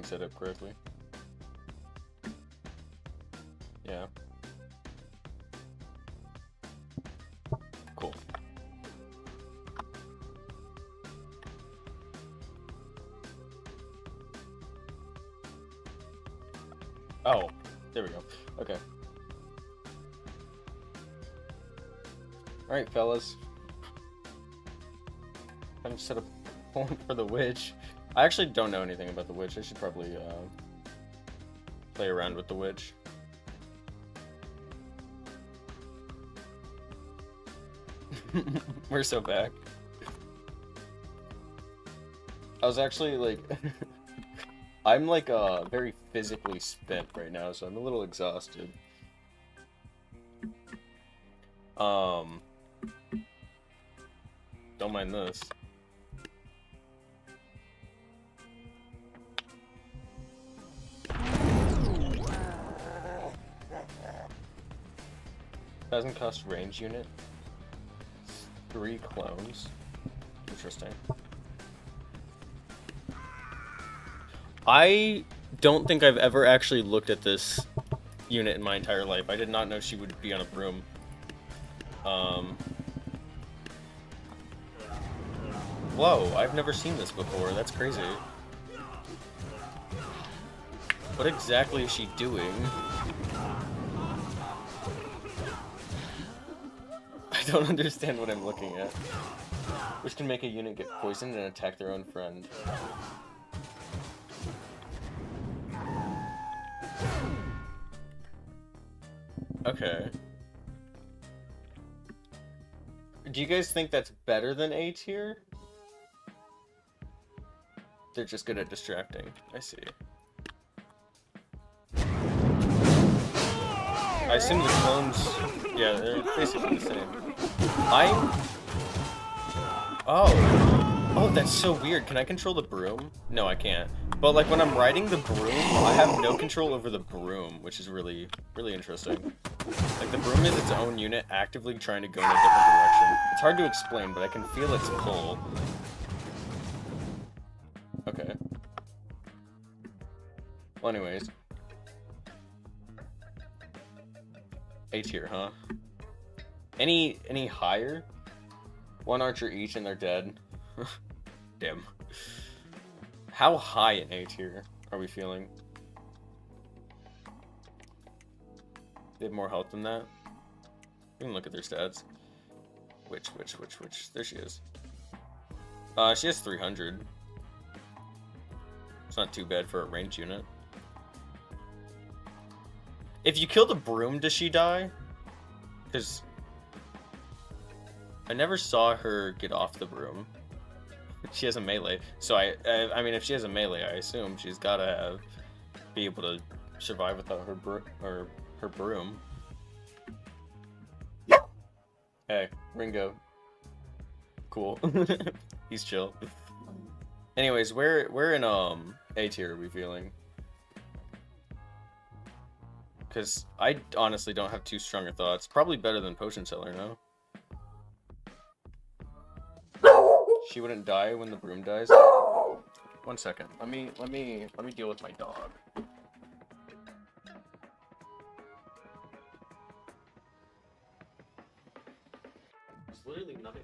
set up correctly. Yeah. Cool. Oh, there we go. Okay. Alright, fellas. I'm set up pulling for the witch. I actually don't know anything about the witch. I should probably play around with the witch. We're so back. I was actually like I'm like very physically spent right now, so I'm a little exhausted. Don't mind this. Doesn't cost range unit. 3 clones. Interesting. I don't think I've ever actually looked at this unit in my entire life. I did not know she would be on a broom. Whoa, I've never seen this before. That's crazy. What exactly is she doing? I don't understand what I'm looking at. Which can make a unit get poisoned and attack their own friend. Okay. Do you guys think that's better than A tier? They're just good at distracting. I see. I assume the clones... Yeah, they're basically the same. Oh, that's so weird. Can I control the broom? No, I can't. But like when I'm riding the broom, I have no control over the broom, which is really, really interesting. Like the broom is its own unit actively trying to go in a different direction. It's hard to explain, but I can feel its pull. Okay. Well, anyways. A tier, huh? Any higher? 1 archer each and they're dead. Damn. How high in A tier are we feeling? They have more health than that? We can look at their stats. Which? There she is. She has 300. It's not too bad for a ranged unit. If you kill the broom, does she die? Because I never saw her get off the broom. She has a melee, so I mean, if she has a melee, I assume she's gotta be able to survive without her broom. Hey, Ringo. Cool. He's chill. Anyways, we're in A tier. Are we feeling? Because I honestly don't have too strong a thoughts. Probably better than Potion Seller, no? She wouldn't die when the broom dies. 1 second. Let me deal with my dog. It's literally nothing.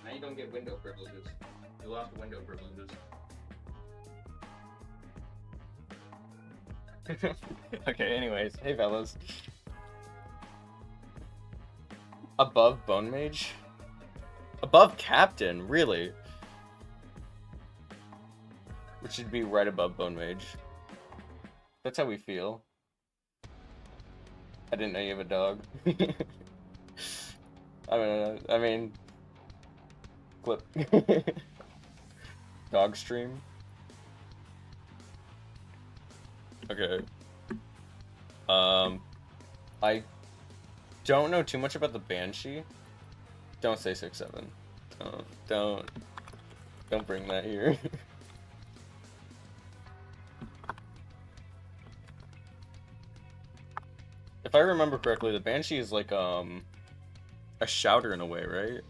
Now you don't get window privileges. You lost window privileges. Okay, anyways. Hey, fellas. Above Bone Mage? Above Captain? Really? Which should be right above Bone Mage. That's how we feel. I didn't know you have a dog. I mean... Clip. Dog stream. Okay. I don't know too much about the Banshee. Don't say 6-7. Don't bring that here. If I remember correctly, the Banshee is like a shouter in a way, right?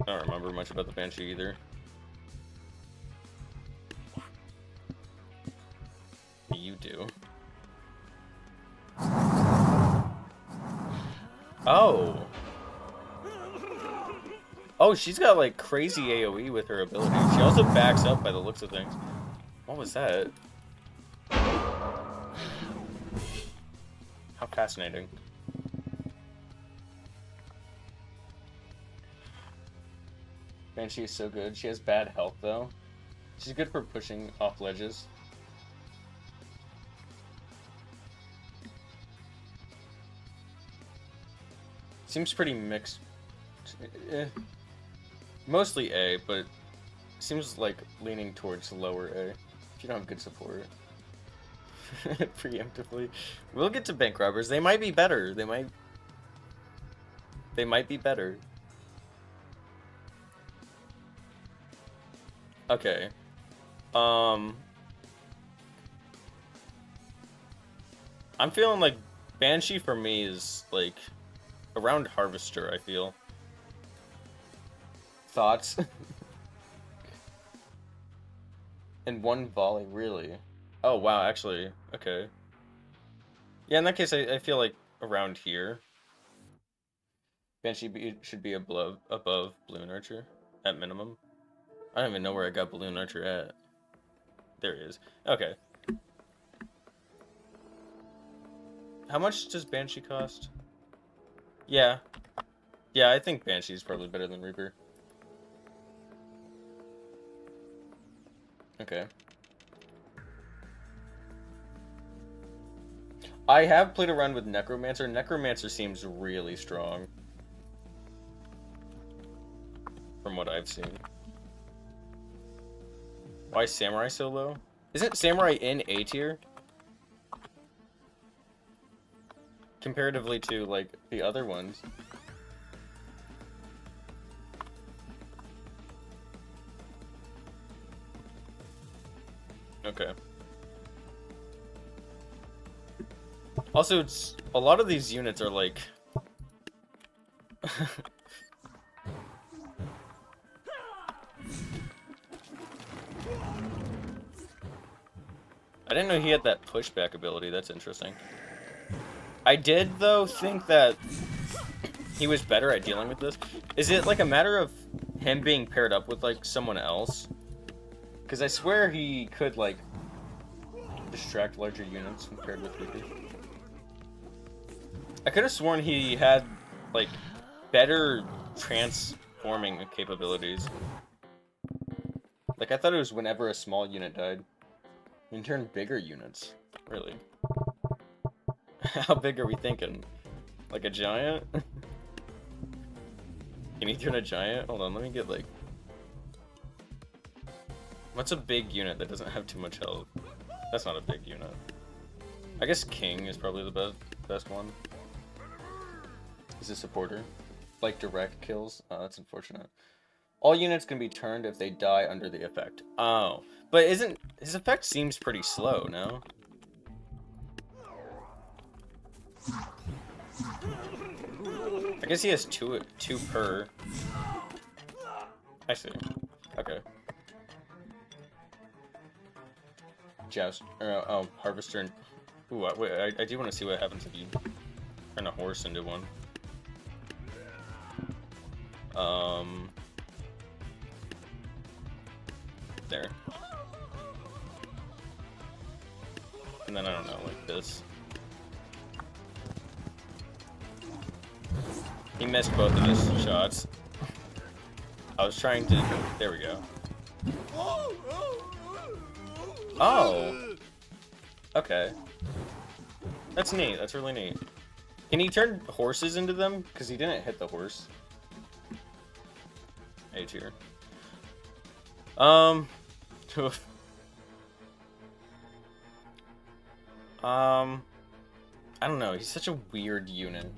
I don't remember much about the Banshee either. you do. Oh. Oh, she's got like crazy AoE with her ability. She also backs up by the looks of things. What was that? How fascinating. Banshee is so good. She has bad health though. She's good for pushing off ledges. Seems pretty mixed. Mostly A, but seems like leaning towards lower A. If you don't have good support. Preemptively. We'll get to bank robbers. They might be better. They might be better. Okay. I'm feeling like Banshee for me is like around Harvester, I feel. Thoughts? And one volley, really? Oh, wow, actually. Okay. Yeah, in that case, I feel like around here. Banshee should be above Balloon Archer, at minimum. I don't even know where I got Balloon Archer at. There he is. Okay. How much does Banshee cost? Yeah. Yeah, I think Banshee's probably better than Reaper. Okay. I have played around with Necromancer. Necromancer seems really strong. From what I've seen. Why is Samurai so low? Isn't Samurai in A tier? Comparatively to, like, the other ones. Okay. Also, it's a lot of these units are like I didn't know he had that pushback ability. That's interesting. I did, though, think that he was better at dealing with this. Is it, like, a matter of him being paired up with, like, someone else? Because I swear he could, like, distract larger units when paired with Reaper. I could have sworn he had, like, better transforming capabilities. Like, I thought it was whenever a small unit died. You can turn bigger units. Really? How big are we thinking? Like a giant? Can you turn a giant? Hold on, let me get, like... What's a big unit that doesn't have too much health? That's not a big unit. I guess King is probably the best one. He's a supporter. Like direct kills. Oh, that's unfortunate. All units can be turned if they die under the effect. Oh. But isn't... His effect seems pretty slow, no? I guess he has two per. I see. Okay. Joust. Oh, Harvester and... Ooh, wait, I do want to see what happens if you turn a horse into one. There. And then I don't know, like this. He missed both of his shots. I was trying to... There we go. Oh! Okay. That's neat. That's really neat. Can he turn horses into them? Because he didn't hit the horse. A tier. I don't know. He's such a weird unit.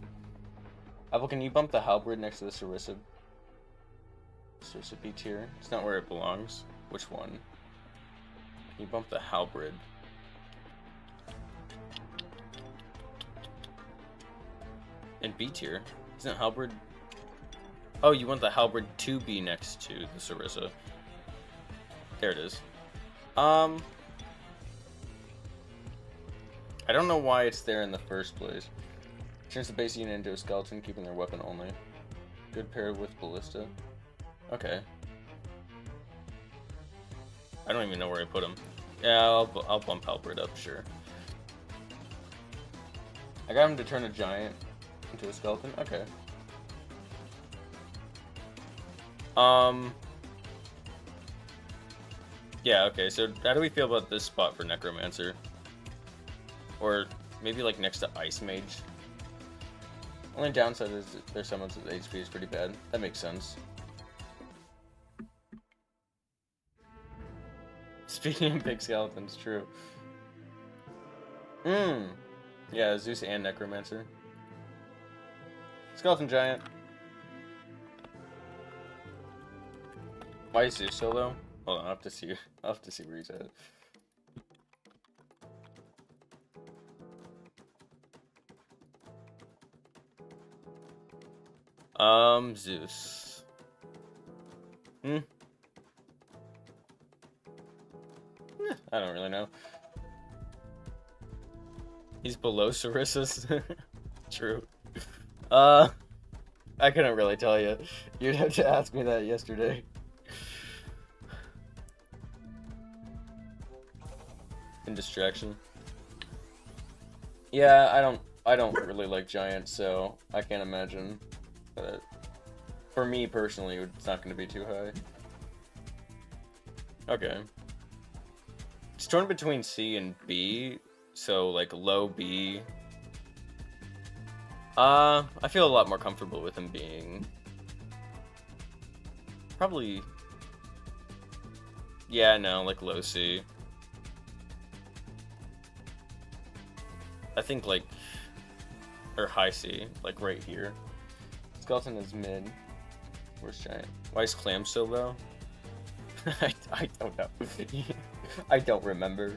Apple, can you bump the Halberd next to the Sarissa? Sarissa B tier? It's not where it belongs. Which one? Can you bump the Halberd? In B tier? Isn't Halberd... Oh, you want the Halberd to be next to the Sarissa. There it is. I don't know why it's there in the first place. Turns the base unit into a skeleton, keeping their weapon only. Good paired with ballista. Okay. I don't even know where I put him. Yeah, I'll bump Halberd up, sure. I got him to turn a giant into a skeleton. Okay. Yeah, okay, so how do we feel about this spot for Necromancer? Or maybe like next to Ice Mage? Only downside is their summons with HP is pretty bad. That makes sense. Speaking of big skeletons, true. Yeah, Zeus and Necromancer. Skeleton Giant. Why is Zeus solo? Hold on, I'll have to see where he's at. Zeus. I don't really know. He's below Sarissus. True. I couldn't really tell you. You'd have to ask me that yesterday. In distraction. Yeah, I don't really like giants, so I can't imagine that. For me personally, it's not going to be too high. Okay. It's torn between C and B, so like low B. I feel a lot more comfortable with him being probably, yeah, no, like low C. I think like, or high C, like right here. Skeleton is mid. Where's giant? Why is Clam so low? I don't know. I don't remember.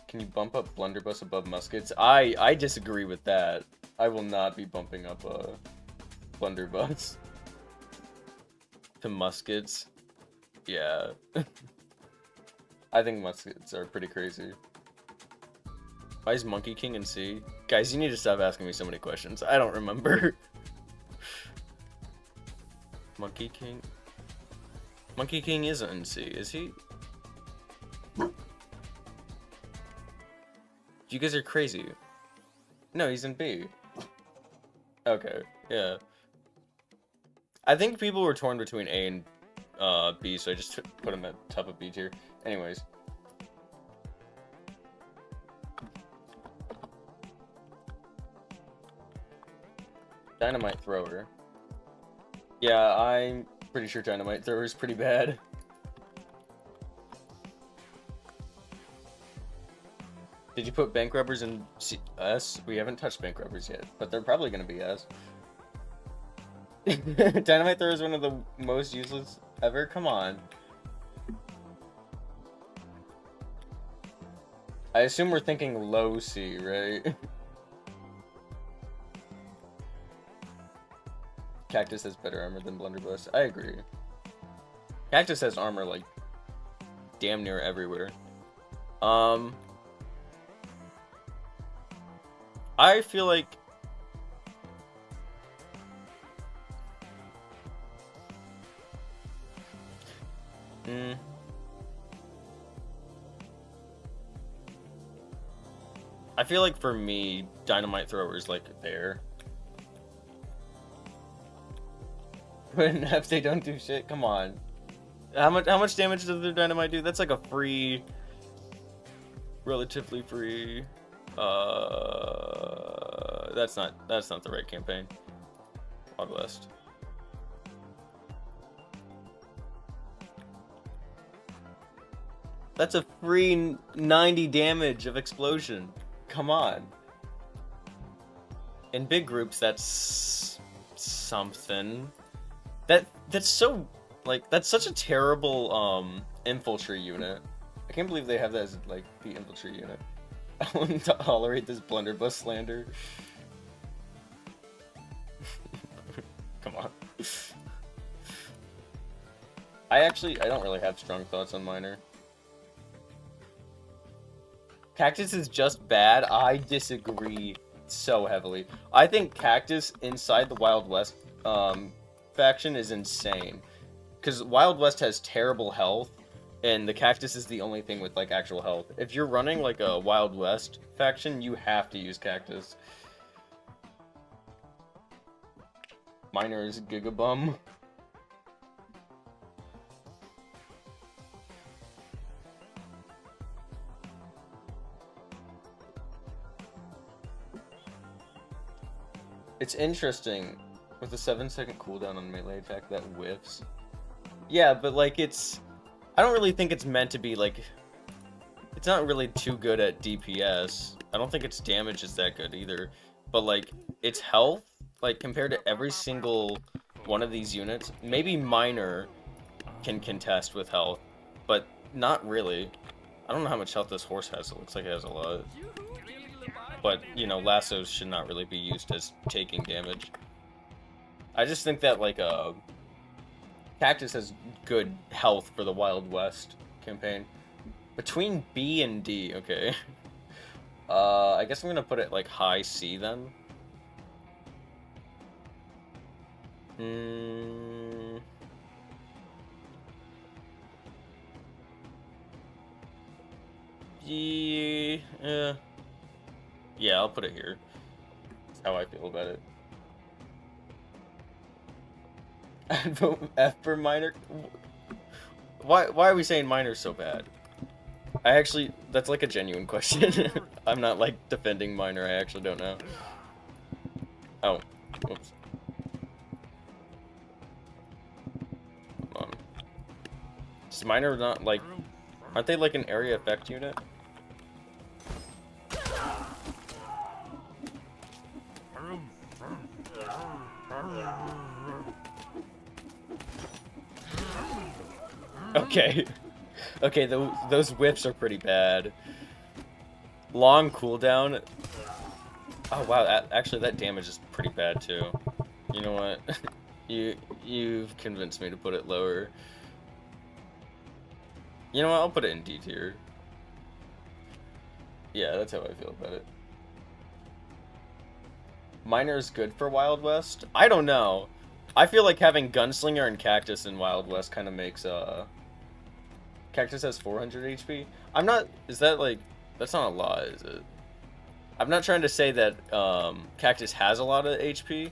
Can you bump up Blunderbuss above muskets? I disagree with that. I will not be bumping up Blunderbuss to muskets. Yeah. I think muskets are pretty crazy. Why is Monkey King in C? Guys, you need to stop asking me so many questions. I don't remember. Monkey King? Monkey King isn't in C, is he? You guys are crazy. No, he's in B. Okay, yeah. I think people were torn between A and B, so I just put him at top of B tier. Anyways. Dynamite Thrower. Yeah, I'm pretty sure Dynamite Thrower is pretty bad. Did you put bank rubbers in S? We haven't touched bank rubbers yet, but they're probably going to be S. Dynamite Thrower is one of the most useless ever? Come on. I assume we're thinking low C, right? Cactus has better armor than Blunderbuss. I agree. Cactus has armor, like, damn near everywhere. I feel like... I feel like for me, Dynamite Thrower is, like, there. But if they don't do shit, come on. How much damage does their dynamite do? That's like a free, relatively free. That's not the right campaign. Wild West. That's a free 90 damage of explosion. Come on. In big groups, that's something. That's so, like, that's such a terrible infantry unit. I can't believe they have that as like the infantry unit. I wouldn't tolerate this Blunderbuss slander. Come on. I don't really have strong thoughts on Miner. Cactus is just bad. I disagree so heavily. I think Cactus inside the Wild West faction is insane. Because Wild West has terrible health, and the Cactus is the only thing with, like, actual health. If you're running, like, a Wild West faction, you have to use Cactus. Miner is Gigabum. It's interesting, with the 7-second cooldown on melee attack, that whiffs. Yeah, but, like, I don't really think it's meant to be, like... It's not really too good at DPS. I don't think its damage is that good either. But, like, its health, like, compared to every single one of these units, maybe Miner can contest with health, but not really. I don't know how much health this horse has. It looks like it has a lot. But, you know, lassos should not really be used as taking damage. I just think that, like, Cactus has good health for the Wild West campaign. Between B and D, okay. I guess I'm gonna put it, like, high C, then. Yeah, I'll put it here. That's how I feel about it. I'd vote F for Miner. Why are we saying Miner's so bad? That's like a genuine question. I'm not, like, defending Miner. I actually don't know. Oh, whoops. Hold on. Is Miner not, like... Aren't they, like, an area effect unit? Okay. Okay, those whips are pretty bad. Long cooldown. Oh wow, actually that damage is pretty bad too. You know what? You've convinced me to put it lower. You know what? I'll put it in D tier. Yeah, that's how I feel about it. Miner's good for Wild West? I don't know. I feel like having Gunslinger and Cactus in Wild West kind of makes, Cactus has 400 HP? I'm not... Is that, like... That's not a lot, is it? I'm not trying to say that, Cactus has a lot of HP.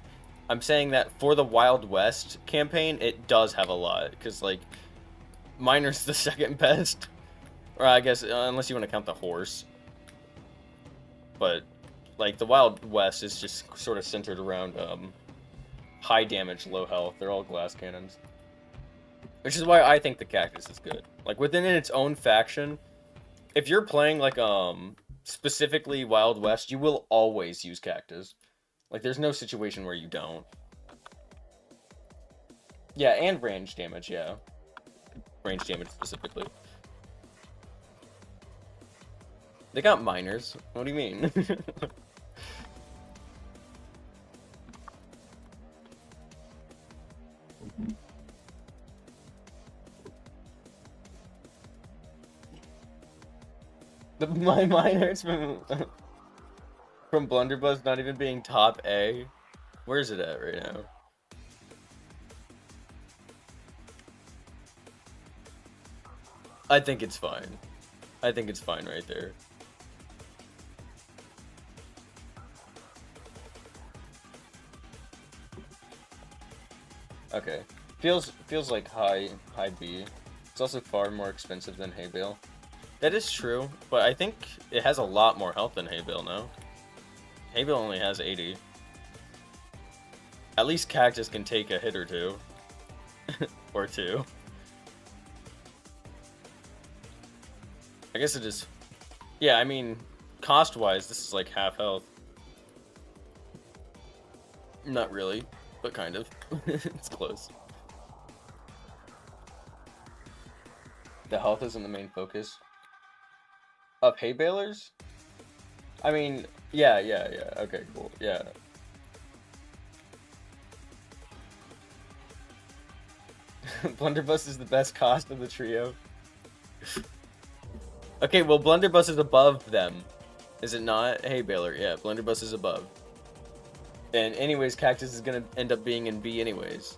I'm saying that for the Wild West campaign, it does have a lot. Because, like, Miner's the second best. Or, I guess, unless you want to count the horse. But... Like, the Wild West is just sort of centered around, high damage, low health. They're all glass cannons. Which is why I think the Cactus is good. Like, within its own faction, if you're playing, like, specifically Wild West, you will always use Cactus. Like, there's no situation where you don't. Yeah, and range damage, yeah. Range damage specifically. They got miners. What do you mean? My miners from Blunderbuss not even being top A. Where's it at right now? I think it's fine. I think it's fine right there. Okay. Feels like high B. It's also far more expensive than hay bale. That is true, but I think it has a lot more health than hay bale now. Hay bale only has 80. At least Cactus can take a hit or two. Or two. I guess it is... Yeah, I mean, cost-wise, this is like half health. Not really, but kind of. It's close. The health isn't the main focus. Of hay balers? I mean, yeah. Okay, cool. Yeah. Blunderbuss is the best cost of the trio. Okay, well, Blunderbuss is above them. Is it not? Hey, Baylor. Yeah, Blunderbuss is above. And anyways, Cactus is gonna end up being in B anyways.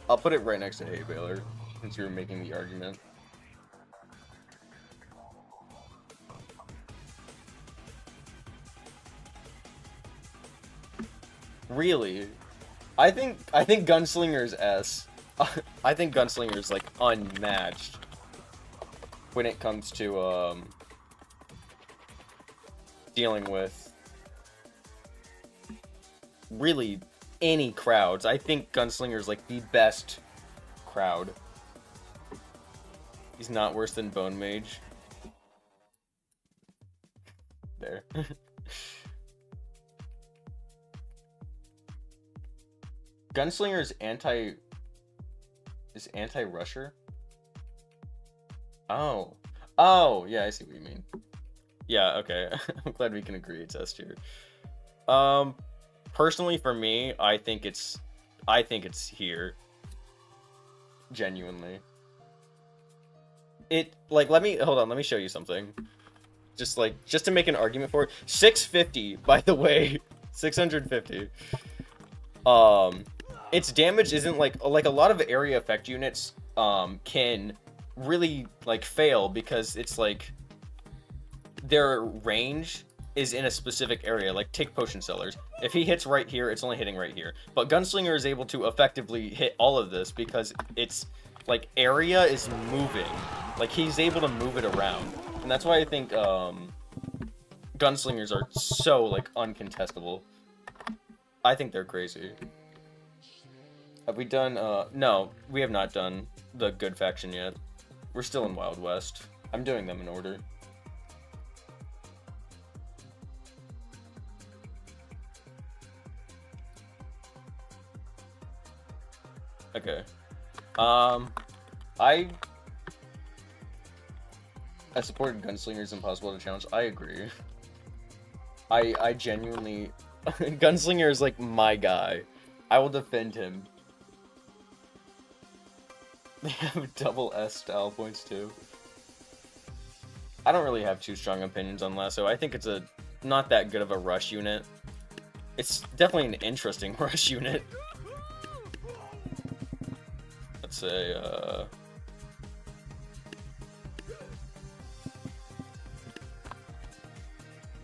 I'll put it right next to Hey, Baylor, since you were making the argument. Really? I think Gunslinger's S. I think Gunslinger's like unmatched when it comes to dealing with really any crowds. I think Gunslinger's like the best crowd. He's not worse than Bone Mage. There. Gunslinger's anti-rusher? Oh. Oh, yeah, I see what you mean. Yeah, okay. I'm glad we can agree it's S tier. Personally for me, I think it's here. Genuinely. Let me show you something. Just to make an argument for it. 650, by the way. 650. Its damage isn't like a lot of area effect units can really fail because it's like their range is in a specific area. Like take potion sellers. If he hits right here, it's only hitting right here. But Gunslinger is able to effectively hit all of this because it's like area is moving. Like he's able to move it around. And that's why I think Gunslingers are so like uncontestable. I think they're crazy. Have we done, no, we have not done the good faction yet. We're still in Wild West. I'm doing them in order. Okay. I supported Gunslingers Impossible to Challenge. I agree. I genuinely... Gunslinger is like my guy. I will defend him. They have double S style points too. I don't really have too strong opinions on Lasso. I think it's not that good of a rush unit. It's definitely an interesting rush unit. Let's say,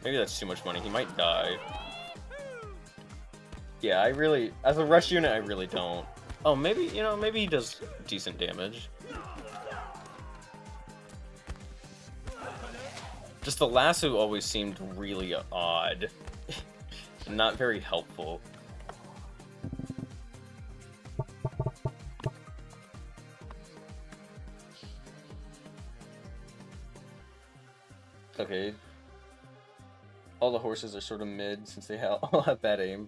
maybe that's too much money. He might die. Yeah, as a rush unit, I really don't. Oh, maybe he does decent damage. Just the lasso always seemed really odd. Not very helpful. Okay. All the horses are sort of mid since they all have bad aim.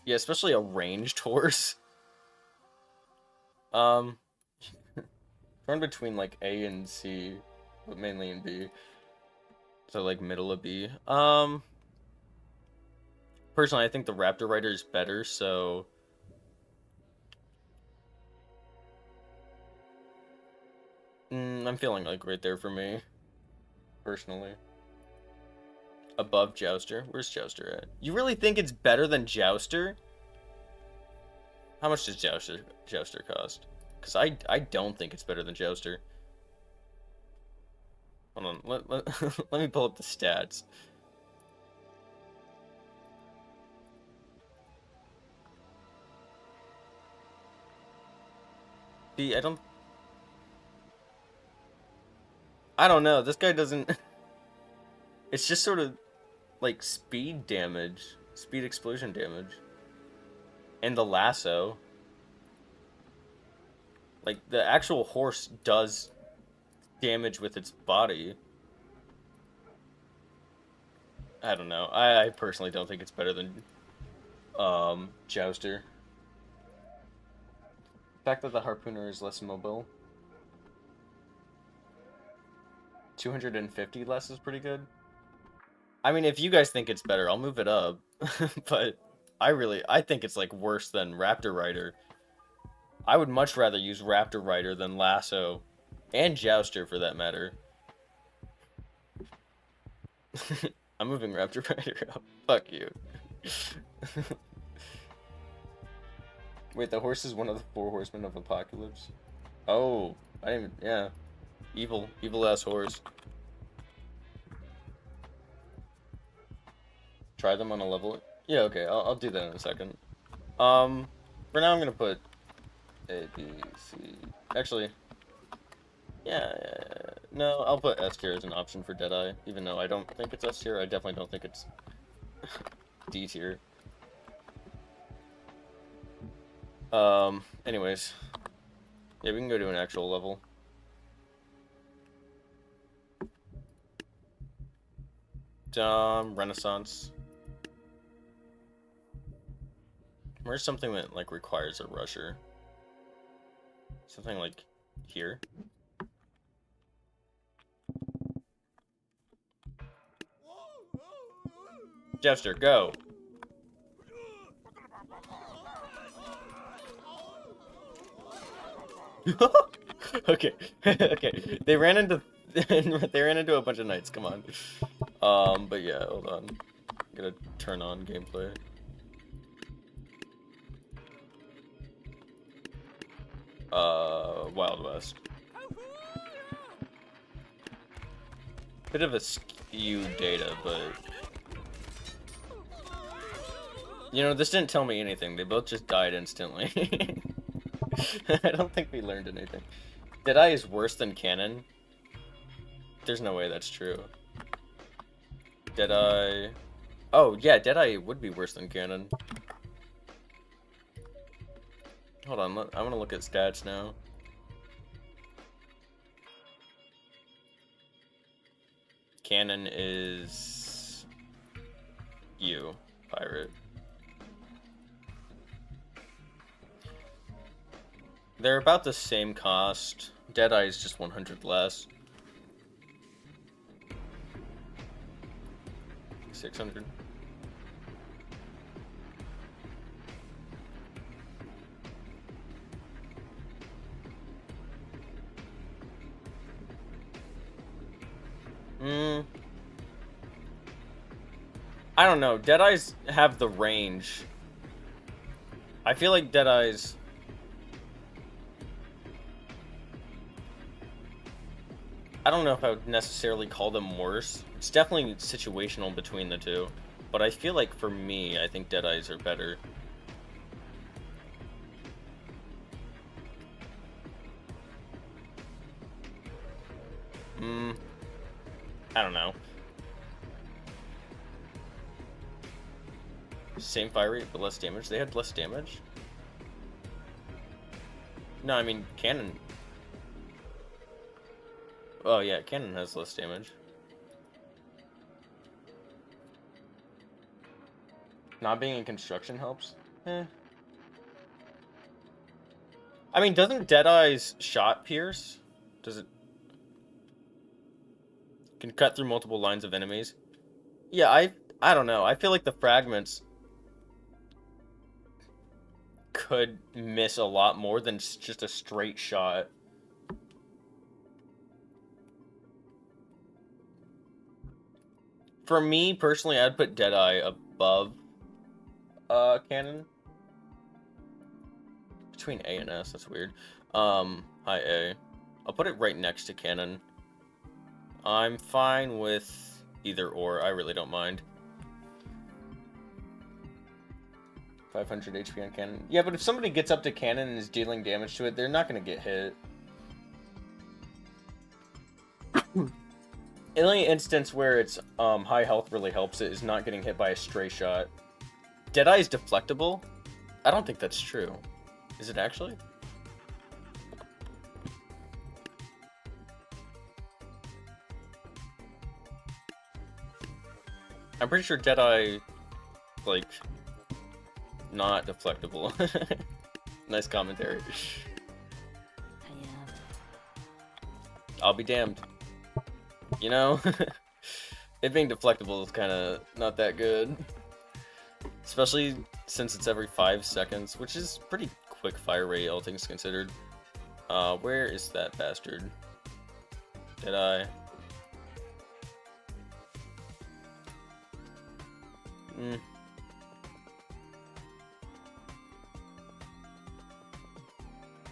Yeah, especially a ranged horse. Torn between like A and C, but mainly in B. So like middle of B. Personally, I think the Raptor Rider is better, so I'm feeling like right there for me, personally. Above Jouster? Where's Jouster at? You really think it's better than Jouster? How much does Jouster cost? Because I don't think it's better than Jouster. Hold on, let me pull up the stats. See, I don't know. This guy doesn't... It's just sort of like speed damage, speed explosion damage. And the lasso. Like the actual horse does damage with its body. I don't know. I personally don't think it's better than Jouster. The fact that the harpooner is less mobile. 250 less is pretty good. I mean, if you guys think it's better, I'll move it up. But I think it's like worse than Raptor Rider. I would much rather use Raptor Rider than Lasso, and Jouster for that matter. I'm moving Raptor Rider up. Fuck you. Wait, the horse is one of the 4 horsemen of Apocalypse? Oh, I didn't even, yeah. Evil ass horse. Try them on a level? Yeah, okay, I'll do that in a second. For now I'm gonna put A, B, C. Actually, yeah. No, I'll put S tier as an option for Deadeye, even though I don't think it's S tier. I definitely don't think it's D tier. Anyways. Yeah, we can go to an actual level. Renaissance. Where's something that, like, requires a rusher? Something like here? Jester, go! Okay. Okay. They ran into a bunch of knights, come on. But yeah, hold on. I'm gonna turn on gameplay. Wild West. Bit of a skewed data, but you know, this didn't tell me anything. They both just died instantly. I don't think we learned anything. Deadeye is worse than Cannon? There's no way that's true. Deadeye... Oh, yeah, Deadeye would be worse than Cannon. Hold on, I want to look at stats now. Cannon is... you, pirate. They're about the same cost. Deadeye is just 100 less. 600. I don't know. Deadeyes have the range. I feel like Deadeyes... I don't know if I would necessarily call them worse. It's definitely situational between the two. But I feel like for me, I think Deadeyes are better. I don't know. Same fire rate, but less damage. They had less damage? No, I mean, Cannon... Oh yeah, Cannon has less damage. Not being in construction helps? Eh. I mean, doesn't Deadeye's shot pierce? Does it... Can cut through multiple lines of enemies? Yeah, I don't know. I feel like the fragments could miss a lot more than just a straight shot. For me, personally, I'd put Deadeye above Cannon. Between A and S, that's weird. High A. I'll put it right next to Cannon. I'm fine with either or. I really don't mind. 500 HP on Cannon. Yeah, but if somebody gets up to Cannon and is dealing damage to it, they're not going to get hit. The only instance where it's high health really helps it is not getting hit by a stray shot. Deadeye is deflectable? I don't think that's true. Is it actually? I'm pretty sure Deadeye, like, not deflectable. Nice commentary. I'll be damned. You know? It being deflectable is kind of not that good. Especially since it's every 5 seconds, which is pretty quick fire rate, all things considered. Where is that bastard? Deadeye.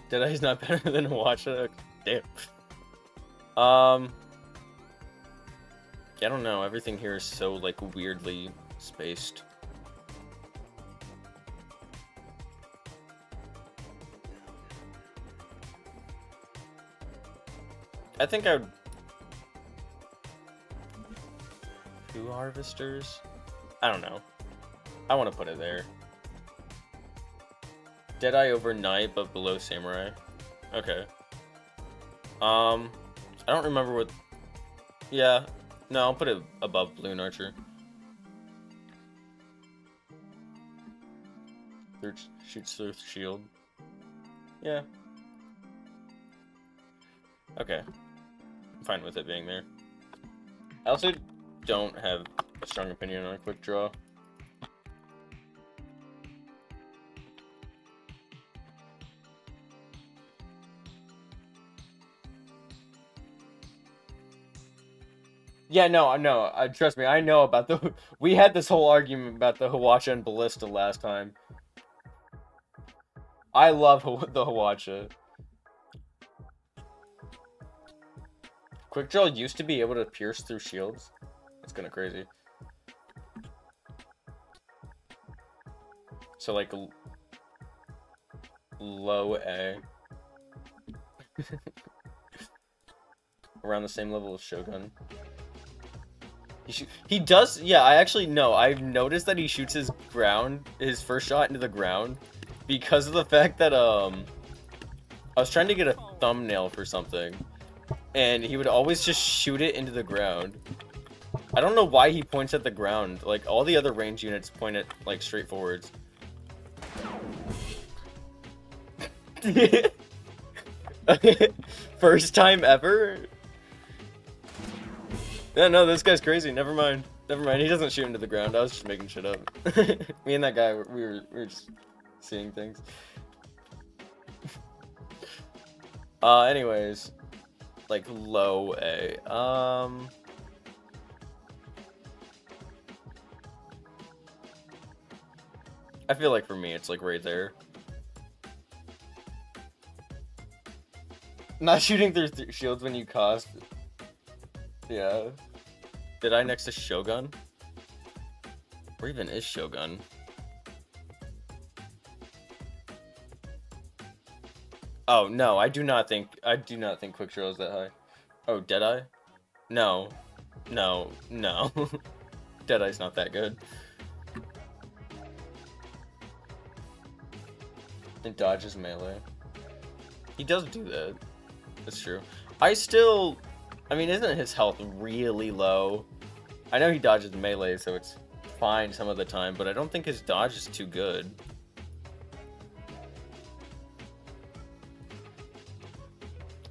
Deadeye's not better than Watcha? Damn. I don't know. Everything here is so, like, weirdly spaced. I think I would... 2 harvesters? I don't know. I want to put it there. Deadeye over Knight, but below Samurai. Okay. I don't remember what... Yeah. No, I'll put it above Balloon Archer. Shoots through shield. Yeah. Okay. I'm fine with it being there. I also don't have a strong opinion on Quick Draw. Yeah, no, trust me, I know about the... We had this whole argument about the Hwacha and Ballista last time. I love the Hwacha. Quick Draw used to be able to pierce through shields. It's kind of crazy. So, like, low A. Around the same level as Shogun. He does, yeah, I actually know. I've noticed that he shoots his first shot into the ground because of the fact that, I was trying to get a thumbnail for something, and he would always just shoot it into the ground. I don't know why he points at the ground. Like, all the other range units point at, like, straight forwards. First time ever? Yeah, no, this guy's crazy. Never mind. He doesn't shoot into the ground. I was just making shit up. Me and that guy, we were just seeing things. Anyways, like low A. I feel like for me, it's like right there. Not shooting through shields when you cost. Yeah. Did I next to Shogun? Where even is Shogun? Oh no, I do not think Quick Draw is that high. Oh, Deadeye? No. Deadeye's not that good. And dodges melee. He does do that. That's true. I mean, isn't his health really low? I know he dodges melee, so it's fine some of the time, but I don't think his dodge is too good.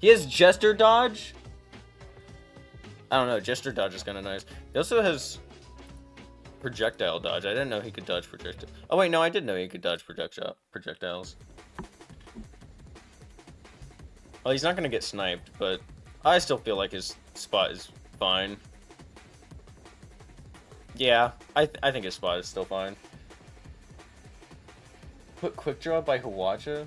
He has Jester dodge? I don't know, Jester dodge is kind of nice. He also has projectile dodge. I didn't know he could dodge projectile. Oh wait, no, I did know he could dodge projectiles. Well, he's not going to get sniped, but I still feel like his spot is fine. Yeah, I think his spot is still fine. Put Quick Draw by Hwacha?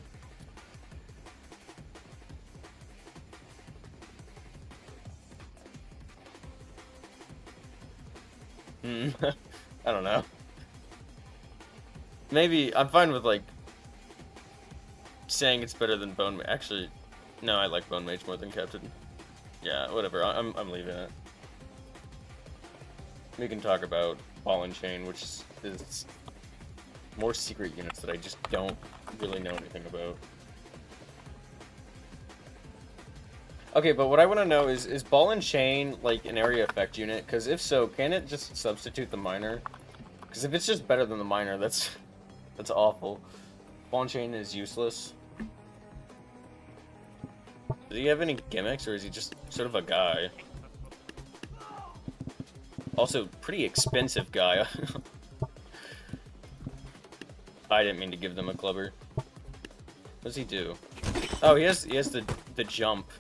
I don't know. Maybe, I'm fine with, like, saying it's better than Bone Mage. Actually, no, I like Bone Mage more than Captain. Yeah, whatever, I'm leaving it. We can talk about Ball and Chain, which is more secret units that I just don't really know anything about. Okay, but what I want to know is Ball and Chain like an area effect unit? Because if so, can it just substitute the Miner? Because if it's just better than the Miner, that's awful. Ball and Chain is useless. Does he have any gimmicks, or is he just sort of a guy? Also, pretty expensive guy. I didn't mean to give them a clubber. What does he do? Oh, he has the jump.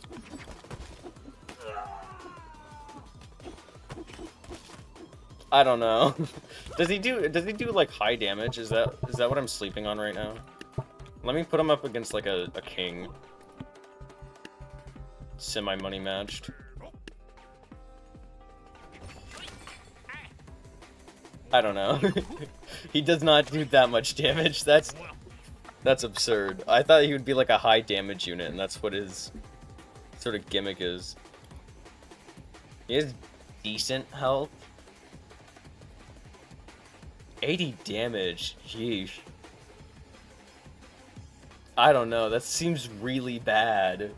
I don't know. Does he do like high damage? Is that what I'm sleeping on right now? Let me put him up against like a king. Semi-money matched. I don't know. He does not do that much damage. That's absurd. I thought he would be like a high damage unit, and that's what his sort of gimmick is. He has decent health. 80 damage. Yeesh. I don't know. That seems really bad.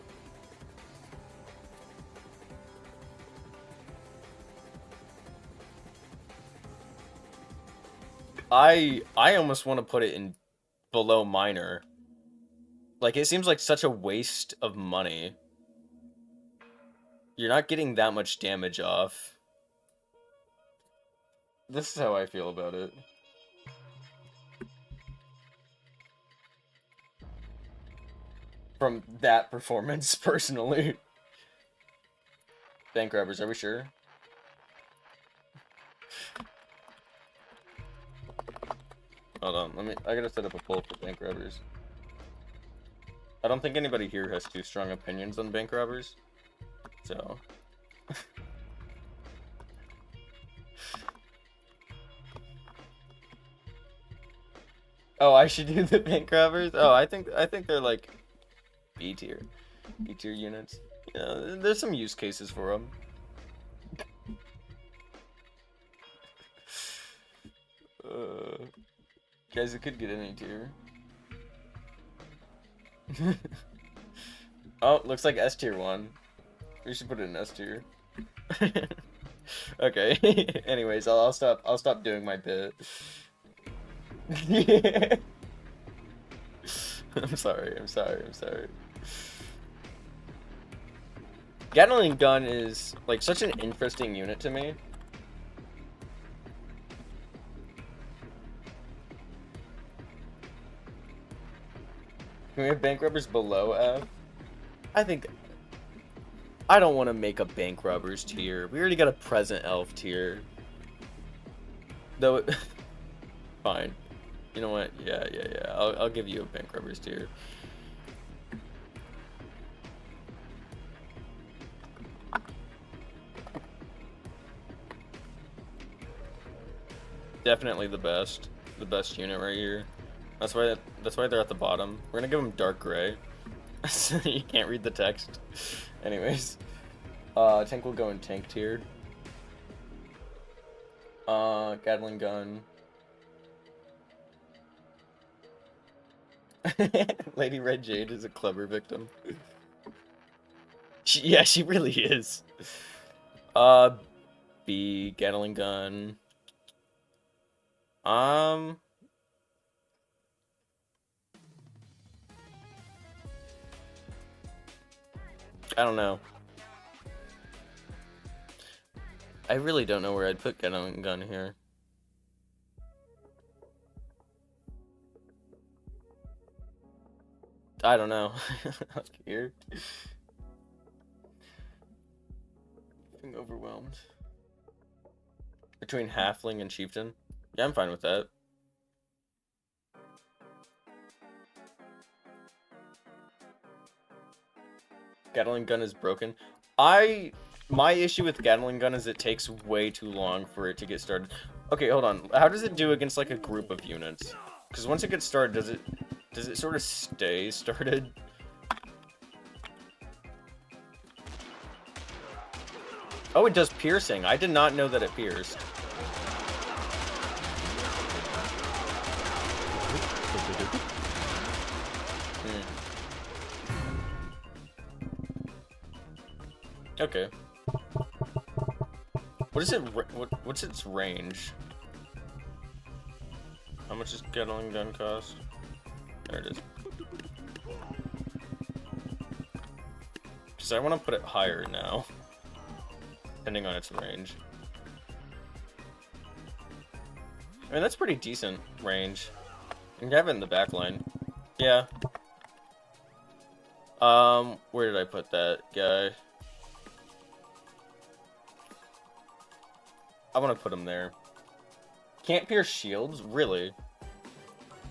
I almost want to put it in below minor. Like, it seems like such a waste of money. You're not getting that much damage off. This is how I feel about it. From that performance, personally. Bank grabbers, are we sure? Hold on, I gotta set up a poll for bank robbers. I don't think anybody here has too strong opinions on bank robbers, so. Oh, I should do the bank robbers? Oh, I think they're like B tier units. Yeah, there's some use cases for them. Guys, it could get any tier. Oh, looks like S tier 1. We should put it in S tier. Okay. Anyways, I'll stop doing my bit. I'm sorry. Gatling Gun is like such an interesting unit to me. Can we have bank robbers below F? I don't want to make a bank robbers tier. We already got a present elf tier. Though, fine. You know what? Yeah. I'll give you a bank robbers tier. Definitely the best unit right here. That's why they're at the bottom. We're gonna give them dark gray, so you can't read the text. Anyways, tank will go in tank tier. Gatling gun. Lady Red Jade is a clever victim. She really is. B, Gatling gun. I don't know. I really don't know where I'd put Gatling Gun here. I don't know. Here. Being overwhelmed. Between Halfling and Chieftain? Yeah, I'm fine with that. Gatling Gun is broken. My issue with Gatling Gun is it takes way too long for it to get started. Okay, hold on. How does it do against like a group of units? Because once it gets started, does it sort of stay started? Oh, it does piercing. I did not know that it pierced. Okay. What is it? What's its range? How much does Gatling Gun cost? There it is. Because I want to put it higher now, depending on its range. I mean, that's pretty decent range. You have it in the back line. Yeah. Where did I put that guy? I want to put him there. Can't pierce shields? Really?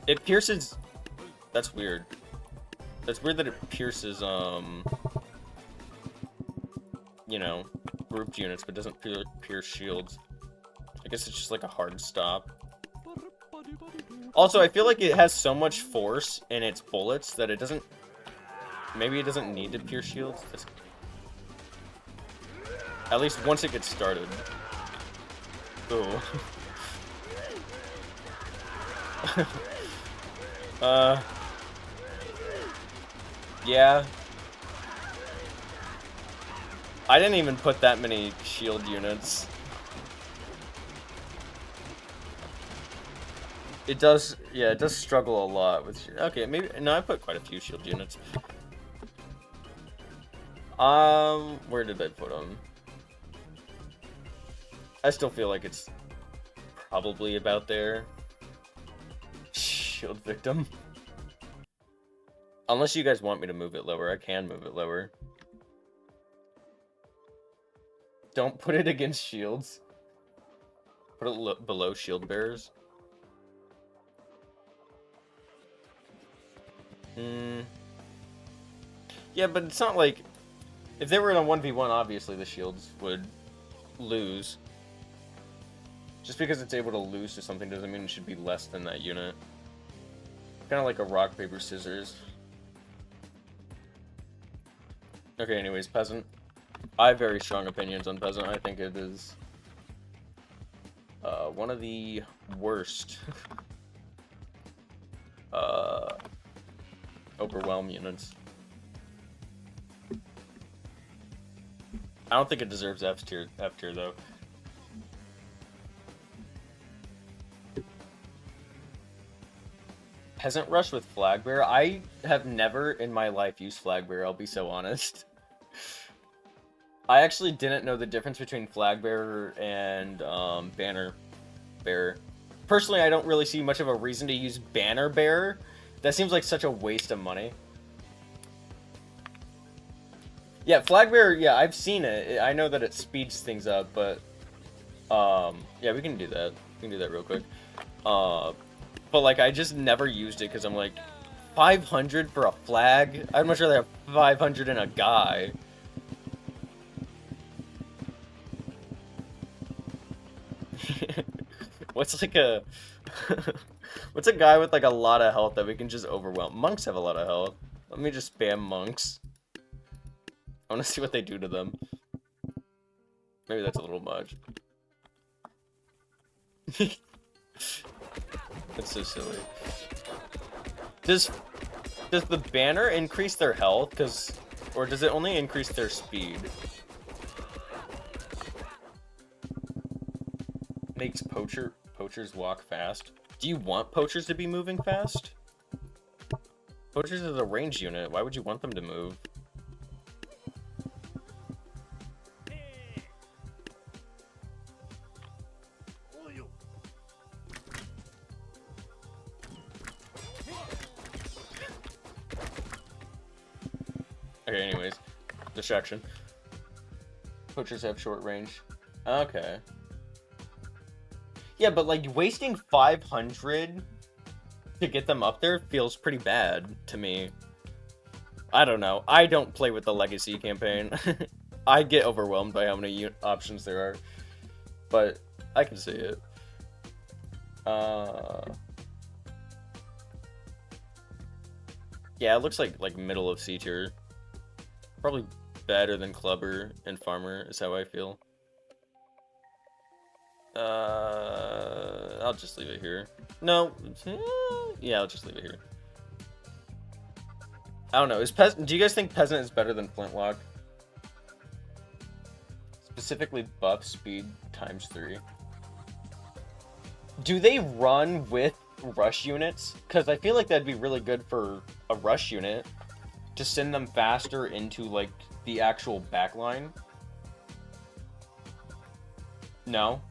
It pierces... That's weird. That's weird that it pierces, you know, grouped units, but doesn't pierce shields. I guess it's just like a hard stop. Also, I feel like it has so much force in its bullets that it doesn't... Maybe it doesn't need to pierce shields. At least once it gets started. Ooh. Yeah. I didn't even put that many shield units. It does, yeah, it does struggle a lot with... Okay, maybe... No, I put quite a few shield units. Where did I put them? I still feel like it's probably about there. Shield victim. Unless you guys want me to move it lower, I can move it lower. Don't put it against shields. Put it below shield bearers. Yeah, but it's not like... If they were in a 1v1, obviously the shields would lose. Just because it's able to lose to something doesn't mean it should be less than that unit. Kind of like a rock, paper, scissors. Okay, anyways, Peasant. I have very strong opinions on Peasant. I think it is one of the worst overwhelm units. I don't think it deserves F tier though. Peasant rush with flag bearer. I have never in my life used flag bearer, I'll be so honest. I actually didn't know the difference between flag bearer and banner bearer. Personally, I don't really see much of a reason to use banner bearer. That seems like such a waste of money. Yeah, flag bearer, yeah, I've seen it. I know that it speeds things up, but yeah, we can do that. We can do that real quick. But like, I just never used it because I'm like, 500 for a flag? I'd much rather have 500 in a guy. What's like a... What's a guy with like a lot of health that we can just overwhelm? Monks have a lot of health. Let me just spam monks. I want to see what they do to them. Maybe that's a little much. That's so silly. Does the banner increase their health? Or does it only increase their speed? Makes poachers walk fast. Do you want poachers to be moving fast? Poachers is a range unit. Why would you want them to move? Okay, anyways. Distraction. Poachers have short range. Okay. Yeah, but like wasting 500 to get them up there feels pretty bad to me. I don't know. I don't play with the Legacy campaign. I get overwhelmed by how many options there are. But I can see it. Yeah, it looks like middle of C tier. Probably better than Clubber and Farmer is how I feel. I'll just leave it here. No, yeah, I'll just leave it here. I don't know. Do you guys think Peasant is better than Flintlock? Specifically, buff speed ×3. Do they run with rush units? Because I feel like that'd be really good for a rush unit to send them faster into like the actual backline. No.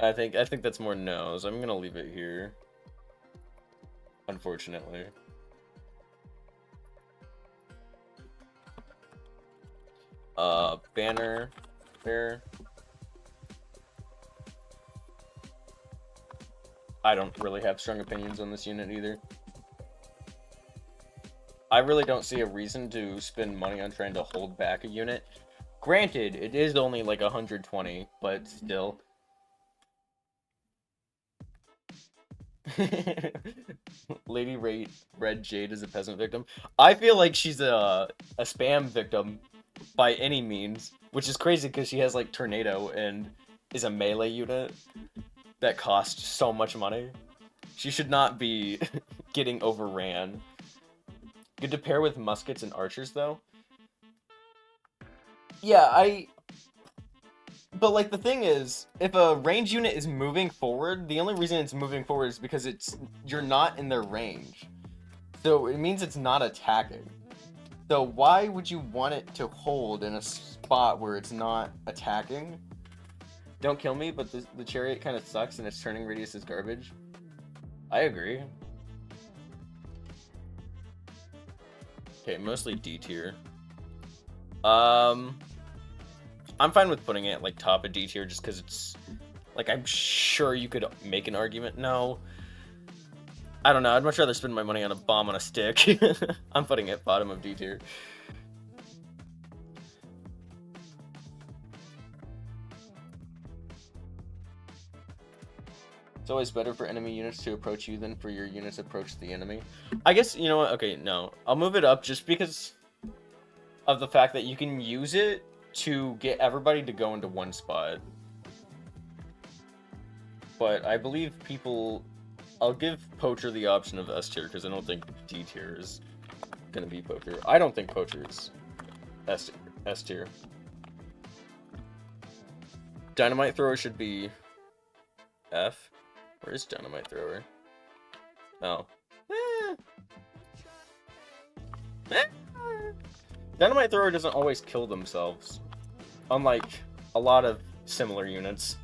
I think that's more no's. I'm gonna leave it here. Unfortunately. Banner there. I don't really have strong opinions on this unit either. I really don't see a reason to spend money on trying to hold back a unit. Granted, it is only like 120, but still. Lady Red Jade is a peasant victim. I feel like she's a spam victim by any means, which is crazy because she has like Tornado and is a melee unit that costs so much money. She should not be getting overran. Good to pair with muskets and archers though. Yeah, but like the thing is, if a range unit is moving forward, the only reason it's moving forward is because you're not in their range. So it means it's not attacking. So why would you want it to hold in a spot where it's not attacking? Don't kill me, but the Chariot kind of sucks and its turning radius is garbage. I agree. Okay, mostly D tier. I'm fine with putting it like top of D tier just because it's like I'm sure you could make an argument. No. I don't know, I'd much rather spend my money on a bomb on a stick. I'm putting it bottom of D tier. It's always better for enemy units to approach you than for your units to approach the enemy. I guess, you know what, okay, no. I'll move it up just because of the fact that you can use it to get everybody to go into one spot. But I believe people... I'll give Poacher the option of S tier because I don't think D tier is gonna be Poacher. I don't think Poacher is S tier. Dynamite Thrower should be F. Where is Dynamite Thrower? Oh. Dynamite Thrower doesn't always kill themselves, unlike a lot of similar units.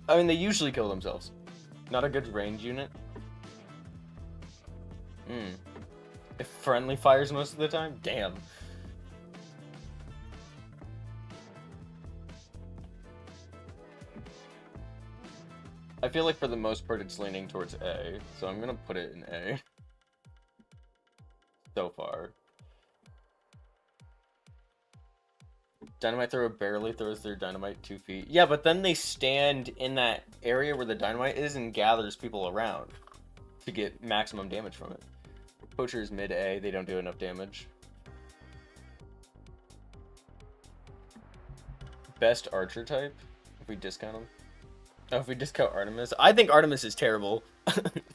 I mean, they usually kill themselves. Not a good range unit. If friendly fires most of the time? Damn. I feel like for the most part it's leaning towards A, so I'm gonna put it in A. So far. Dynamite Thrower barely throws their dynamite 2 feet. Yeah, but then they stand in that area where the dynamite is and gathers people around to get maximum damage from it. Poacher is mid A, they don't do enough damage. Best archer type, if we discount them. Oh, if we discount Artemis. I think Artemis is terrible,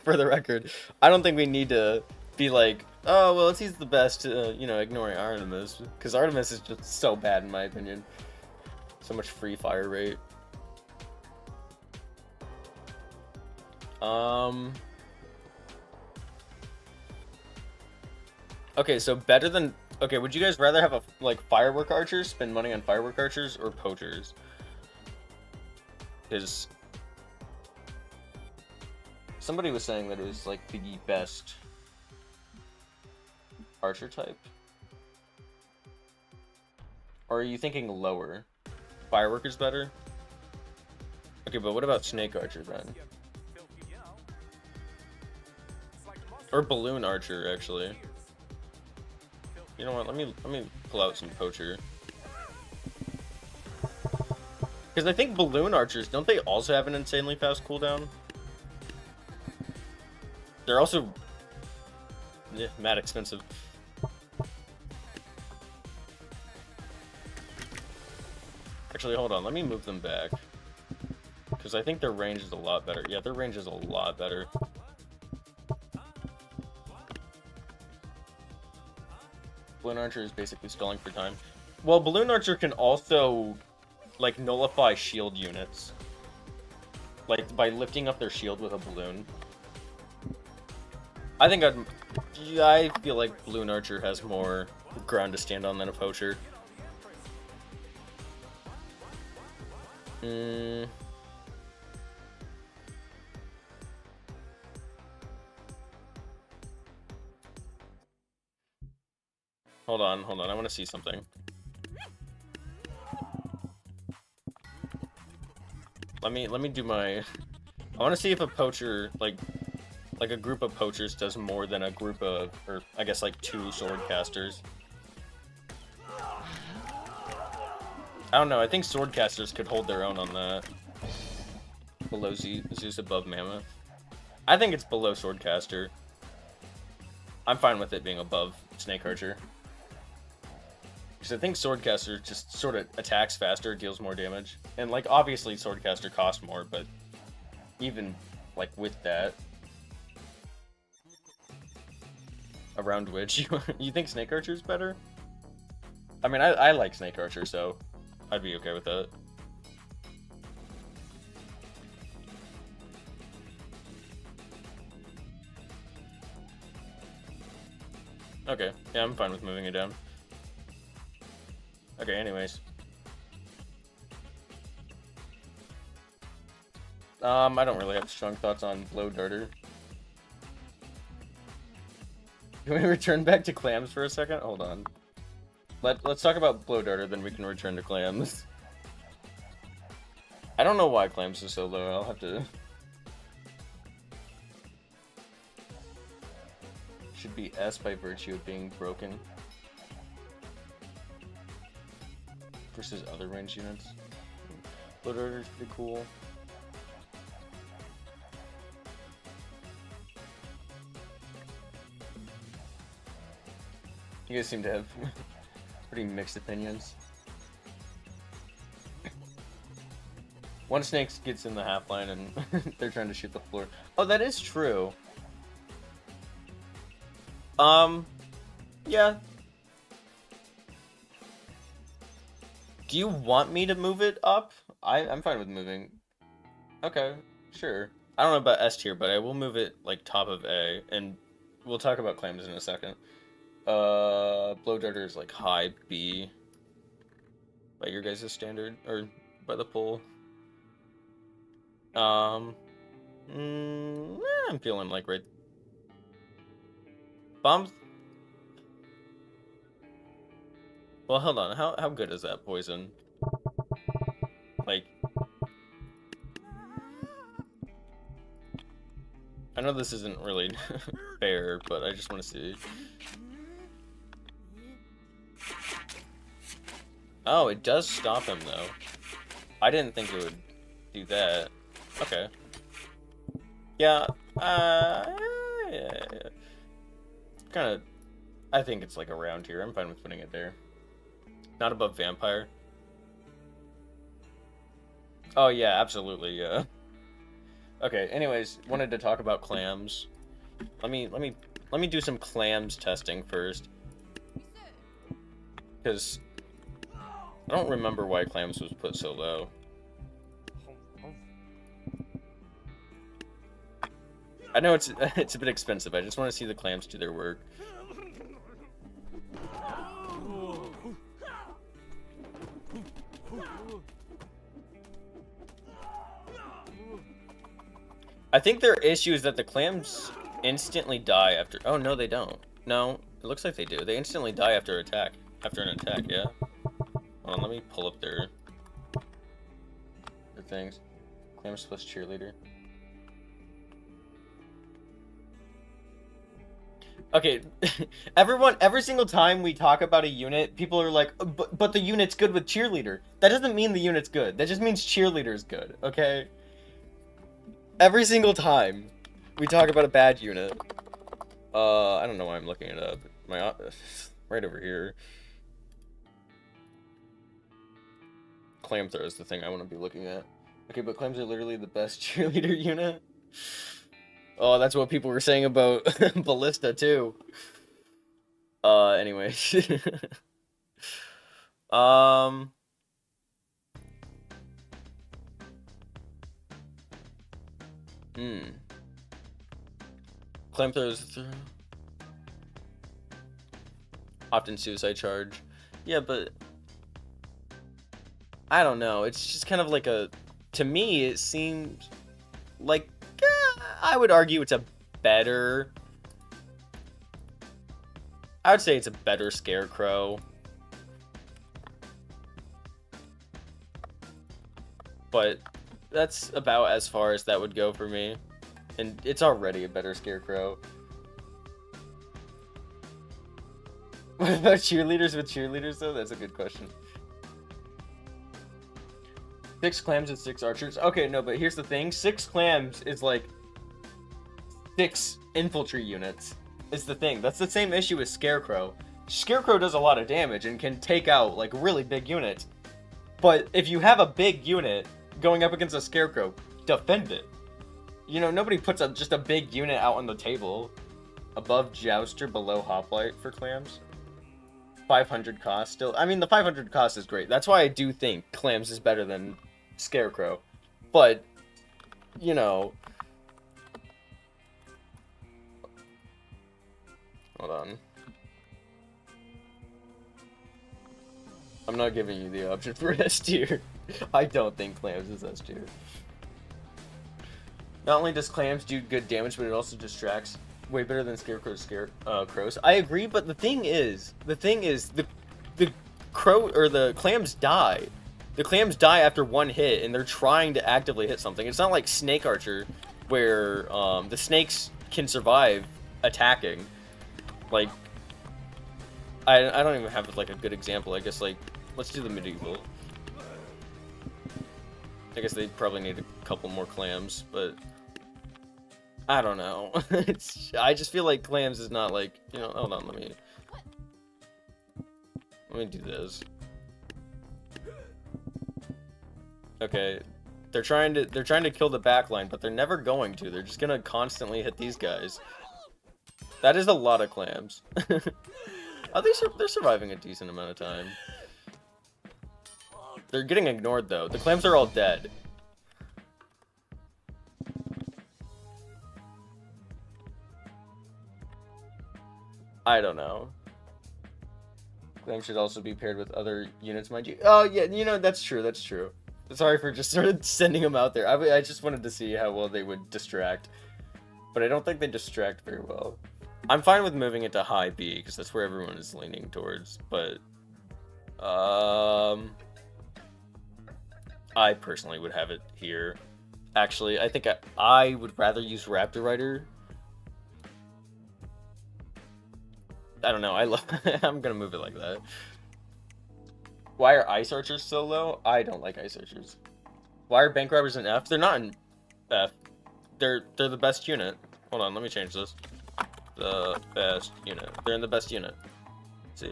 for the record. I don't think we need to be like, oh, well, he's the best, you know, ignoring Artemis. Because Artemis is just so bad, in my opinion. So much free fire rate. Okay, so better than... Okay, would you guys rather have a, like, firework archers, spend money on firework archers, or poachers? Because... somebody was saying that it was, like, the best archer type. Or are you thinking lower? Firework is better? Okay, but what about snake archer, then? Or balloon archer, actually. You know what, let me pull out some poacher. Because I think balloon archers, don't they also have an insanely fast cooldown? They're also mad expensive. Actually, hold on, let me move them back. Because I think their range is a lot better. Yeah, their range is a lot better. Balloon Archer is basically stalling for time. Well, Balloon Archer can also, like, nullify shield units. Like, by lifting up their shield with a balloon. I feel like Balloon Archer has more ground to stand on than a Poacher. Hold on. I want to see something. Let me do my... I want to see if a poacher, like a group of poachers does more than a group of, or I guess like 2 sword casters. I don't know, I think sword casters could hold their own on that. Below Zeus, above Mammoth. I think it's below sword caster. I'm fine with it being above Snake Archer. Because I think Swordcaster just sort of attacks faster, deals more damage. And, like, obviously Swordcaster costs more, but even, like, with that... Around which, you think Snake Archer's better? I mean, I like Snake Archer, so I'd be okay with that. Okay, yeah, I'm fine with moving it down. Okay, anyways. I don't really have strong thoughts on Blow Darter. Can we return back to Clams for a second? Hold on. Let's talk about Blow Darter, then we can return to Clams. I don't know why Clams is so low, I'll have to... Should be S by virtue of being broken. Versus other range units. Blow Darter is pretty cool. You guys seem to have pretty mixed opinions. One snake gets in the half line and they're trying to shoot the floor. Oh, that is true. Yeah. Do you want me to move it up? I'm fine with moving. Okay, sure. I don't know about S tier, but I will move it, like, top of A, and we'll talk about Clams in a second. Blow Darter is, like, high B. By your guys' standard, or by the poll. I'm feeling like right... Bombs... Well, hold on. How good is that poison? Like... I know this isn't really fair, but I just want to see. Oh, it does stop him, though. I didn't think it would do that. Okay. Yeah, yeah. Kind of... I think it's, like, around here. I'm fine with putting it there. Not above Vampire. Oh, yeah, absolutely, yeah. Okay, anyways, wanted to talk about Clams. Let me do some Clams testing first. Because I don't remember why Clams was put so low. I know it's a bit expensive. I just want to see the Clams do their work. I think their issue is that the Clams instantly die after... Oh, no, they don't. No, it looks like they do. They instantly die after an attack, yeah? Hold on, let me pull up their things. Clams plus Cheerleader. Okay, every single time we talk about a unit, people are like, but the unit's good with Cheerleader. That doesn't mean the unit's good. That just means Cheerleader's good, okay? Every single time we talk about a bad unit. I don't know why I'm looking it up. My right over here. Clam throw is the thing I want to be looking at. Okay, but clams are literally the best Cheerleader unit. Oh, that's what people were saying about Ballista too. Anyways. Clam throws through. Often suicide charge. Yeah, but I don't know. It's just kind of like a... To me, it seems like... I would argue it's a better... I would say it's a better Scarecrow. But that's about as far as that would go for me. And it's already a better Scarecrow. What about cheerleaders with cheerleaders, though? That's a good question. 6 clams and 6 archers. Okay, no, but here's the thing. 6 clams is like 6 infantry units. Is the thing. That's the same issue with Scarecrow. Scarecrow does a lot of damage and can take out, like, really big units. But if you have a big unit going up against a Scarecrow, defend it. You know, nobody puts just a big unit out on the table. Above Jouster, below Hoplite for clams. 500 cost still. I mean, the 500 cost is great. That's why I do think clams is better than Scarecrow. But, you know... Hold on. I'm not giving you the option for S tier. I don't think clams is S tier. Not only does clams do good damage, but it also distracts. Way better than Scarecrow's crows. I agree, but the thing is the crow or the clams die. The clams die after one hit, and they're trying to actively hit something. It's not like Snake Archer, where the snakes can survive attacking. Like, I don't even have like a good example. I guess like let's do the medieval. I guess they probably need a couple more clams, but I don't know. I just feel like clams is not like, you know. Hold on, let me do this. Okay, they're trying to kill the backline, but they're never going to. They're just gonna constantly hit these guys. That is a lot of clams. Oh, they're surviving a decent amount of time. They're getting ignored though. The clams are all dead. I don't know. Clams should also be paired with other units, mind you. Oh yeah, you know, that's true. That's true. Sorry for just sort of sending them out there. I just wanted to see how well they would distract, but I don't think they distract very well. I'm fine with moving it to high B, because that's where everyone is leaning towards, but... I personally would have it here. Actually, I think I would rather use Raptor Rider. I don't know, I'm gonna move it like that. Why are Ice Archers so low? I don't like Ice Archers. Why are Bank Robbers in F? They're not in F. They're the best unit. Hold on, let me change this. The best unit. They're in the best unit. Let's see.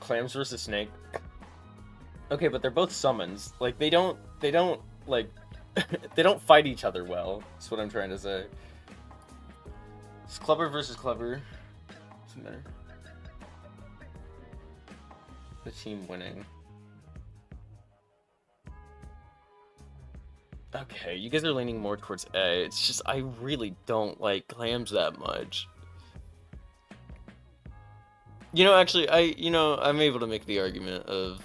Clams versus Snake. Okay, but they're both summons. Like, they don't, like, they don't fight each other well. That's what I'm trying to say. It's Clever versus Clever. Doesn't matter. The team winning. Okay, you guys are leaning more towards A. It's just, I really don't like clams that much. You know, actually, I'm able to make the argument of...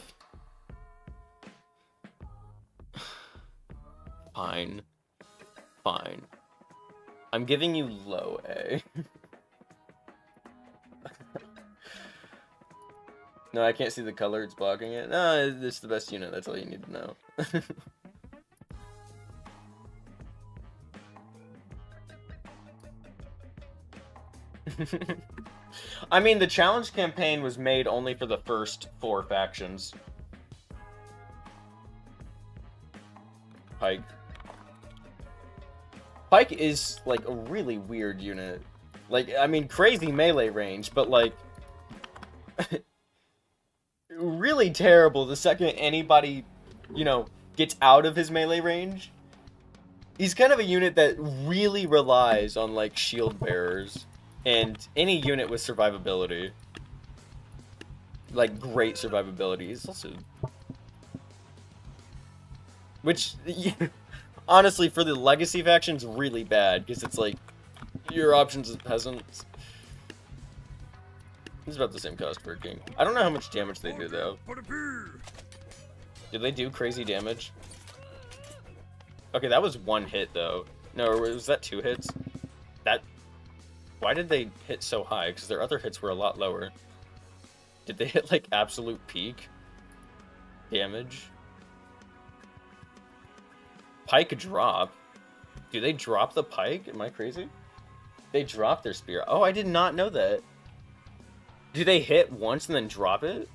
Fine. Fine. I'm giving you low A. No, I can't see the color, it's blocking it. No, it's the best unit, that's all you need to know. I mean, the challenge campaign was made only for the first 4 factions. Pike. Pike is, like, a really weird unit. Like, I mean, crazy melee range, but, like... really terrible the second anybody, you know, gets out of his melee range. He's kind of a unit that really relies on, like, shield bearers. And any unit with survivability. Like, great survivability. Is also... Which, honestly, for the Legacy faction's really bad. Because it's like, your options as peasants. It's about the same cost for a king. I don't know how much damage they do, though. Did they do crazy damage? Okay, that was one hit, though. No, or was that 2 hits? That... Why did they hit so high? Because their other hits were a lot lower. Did they hit, like, absolute peak damage? Pike drop? Do they drop the pike? Am I crazy? They drop their spear. Oh, I did not know that. Do they hit once and then drop it?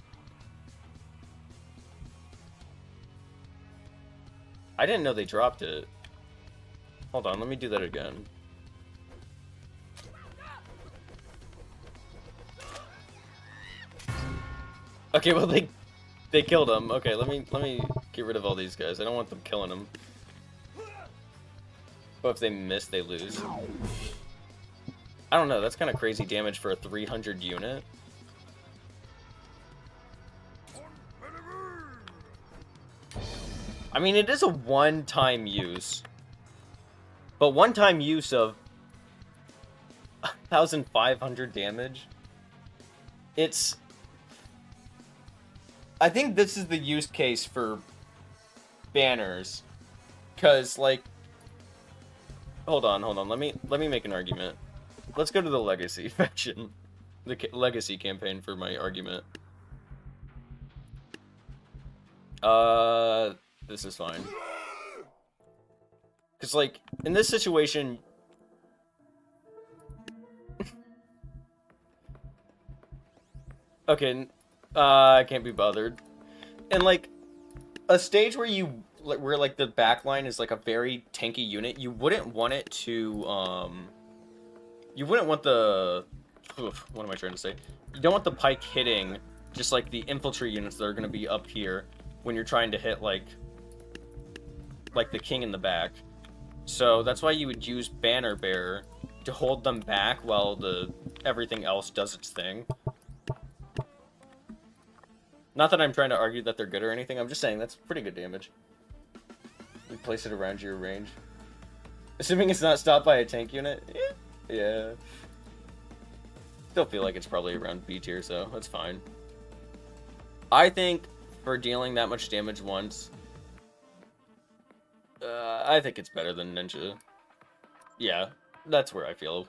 I didn't know they dropped it. Hold on, let me do that again. Okay, well they killed him. Okay, let me get rid of all these guys. I don't want them killing him. But if they miss, they lose. I don't know, that's kind of crazy damage for a 300 unit. I mean, it is a one-time use. But one-time use of 1,500 damage? It's... I think this is the use case for banners. Because, like... Hold on. Let me make an argument. Let's go to the Legacy faction. The Legacy campaign for my argument. This is fine. Because, like, in this situation... Okay, I can't be bothered. And, like, a stage where where, like, the backline is, like, a very tanky unit, you wouldn't want it to, you wouldn't want the... what am I trying to say? You don't want the pike hitting just, like, the infantry units that are going to be up here when you're trying to hit, like, the king in the back. So that's why you would use Banner Bearer to hold them back while everything else does its thing. Not that I'm trying to argue that they're good or anything, I'm just saying that's pretty good damage. You place it around your range. Assuming it's not stopped by a tank unit? Yeah. Still feel like it's probably around B tier, so that's fine. I think for dealing that much damage once, I think it's better than Ninja. Yeah, that's where I feel.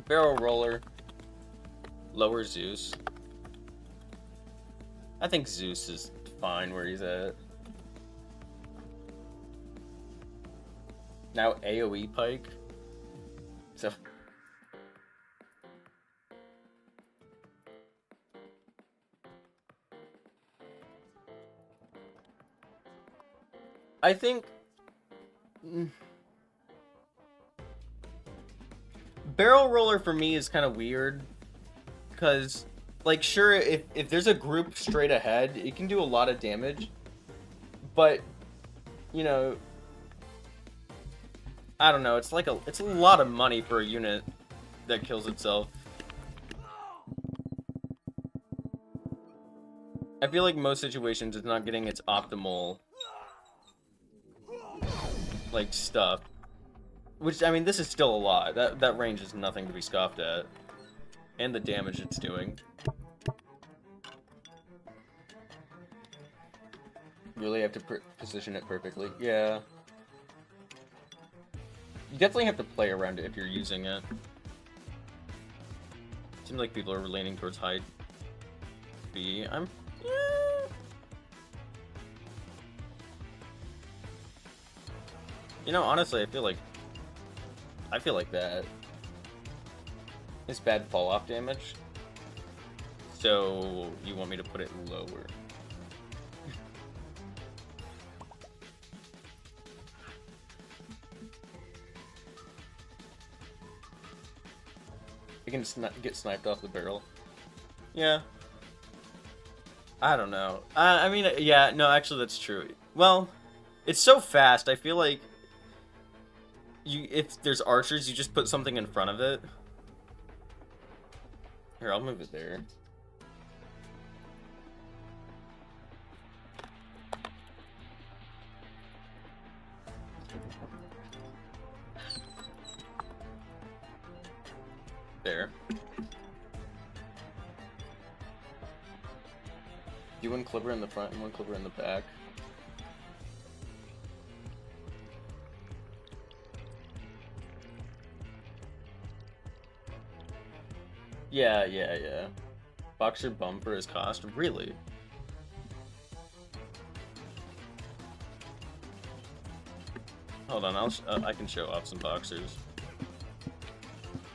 Barrel Roller. Lower Zeus. I think Zeus is fine where he's at. Now AoE Pike. So... I think... Barrel Roller for me is kind of weird. Because, like, sure, if there's a group straight ahead, it can do a lot of damage. But, you know... I don't know, it's like it's a lot of money for a unit that kills itself. I feel like most situations it's not getting its optimal... like, stuff. Which, I mean, this is still a lot. That range is nothing to be scoffed at. And the damage it's doing. Really have to position it perfectly. Yeah. You definitely have to play around it if you're using it. Seems like people are leaning towards high B. Yeah. You know, honestly, I feel like that. It's bad fall-off damage. So, you want me to put it lower. You can get sniped off the barrel. Yeah. I don't know. I mean, yeah, no, actually that's true. Well, it's so fast, I feel like if there's archers, you just put something in front of it. Here, I'll move it there. There. Do one clipper in the front and one clipper in the back. Yeah. Boxer bumper is cost? Really? Hold on, I can show off some boxers.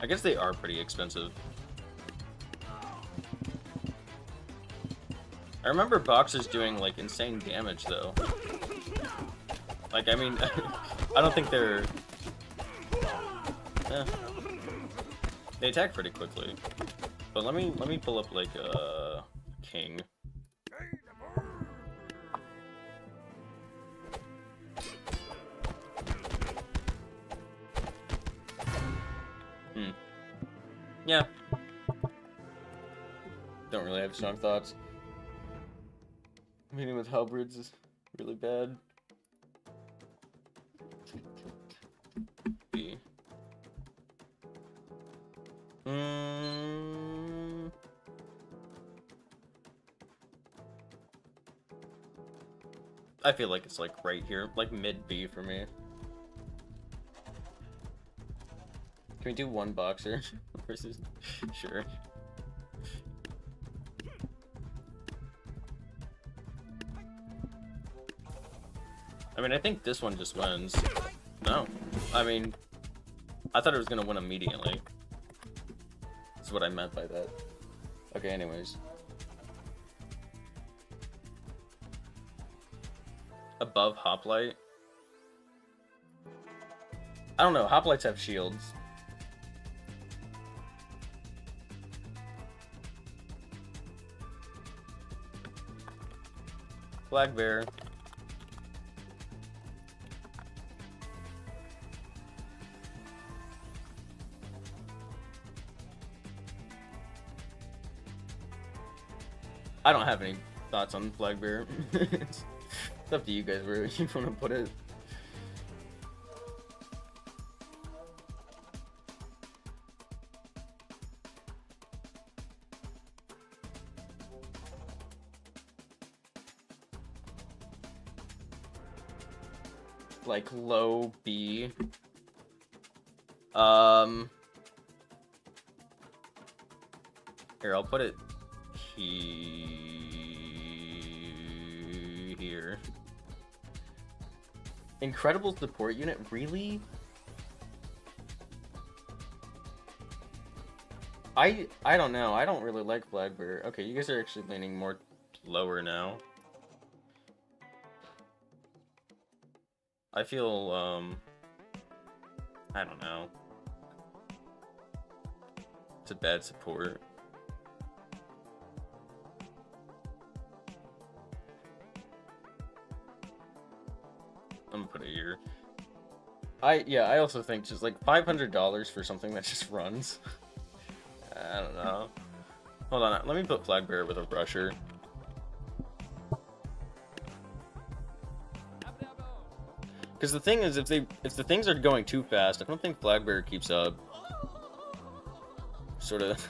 I guess they are pretty expensive. I remember boxers doing, like, insane damage, though. Like, I mean, I don't think they're... They attack pretty quickly. But let me pull up, like, King. Yeah. Don't really have strong thoughts. Meeting with halberds is really bad. B. I feel like it's like right here, like mid B for me. Can we do one boxer versus? Sure. I mean, I think this one just wins. No. I mean, I thought it was gonna win immediately. That's what I meant by that. Okay, anyways. Above hoplite. I don't know, hoplites have shields. Flag bear. I don't have any thoughts on flag bear. It's up to you guys where you want to put it. Like low B. Here, I'll put it here. Incredible support unit? Really? I don't know. I don't really like flag bear. Okay, you guys are actually leaning more lower now. I feel, I don't know. It's a bad support. I'm gonna put it here. I also think just like $500 for something that just runs. I don't know. Hold on, let me put flag bearer with a rusher. Because the thing is, if the things are going too fast, I don't think flag bearer keeps up. Sort of,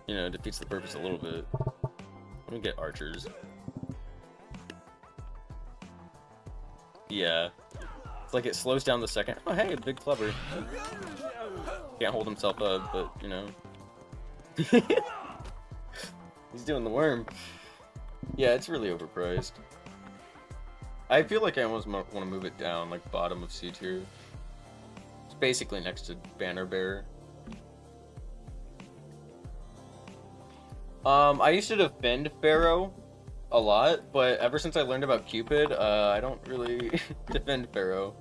you know, defeats the purpose a little bit. Let me get archers. Yeah. It's like it slows down the second. Oh, hey, big clubber. Can't hold himself up, but, you know. He's doing the worm. Yeah, it's really overpriced. I feel like I almost want to move it down, like bottom of C tier. It's basically next to Banner Bearer. I used to defend Pharaoh a lot, but ever since I learned about Cupid, I don't really defend Pharaoh.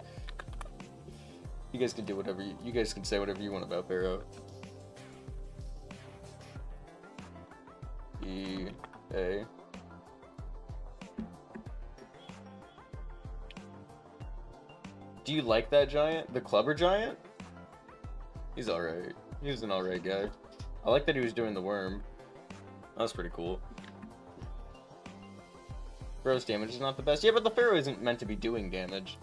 You guys can do whatever you guys can say whatever you want about Pharaoh. E-A. Do you like that giant? The Clubber Giant? He's alright. He was an alright guy. I like that he was doing the worm. That was pretty cool. Pharaoh's damage is not the best. Yeah, but the Pharaoh isn't meant to be doing damage.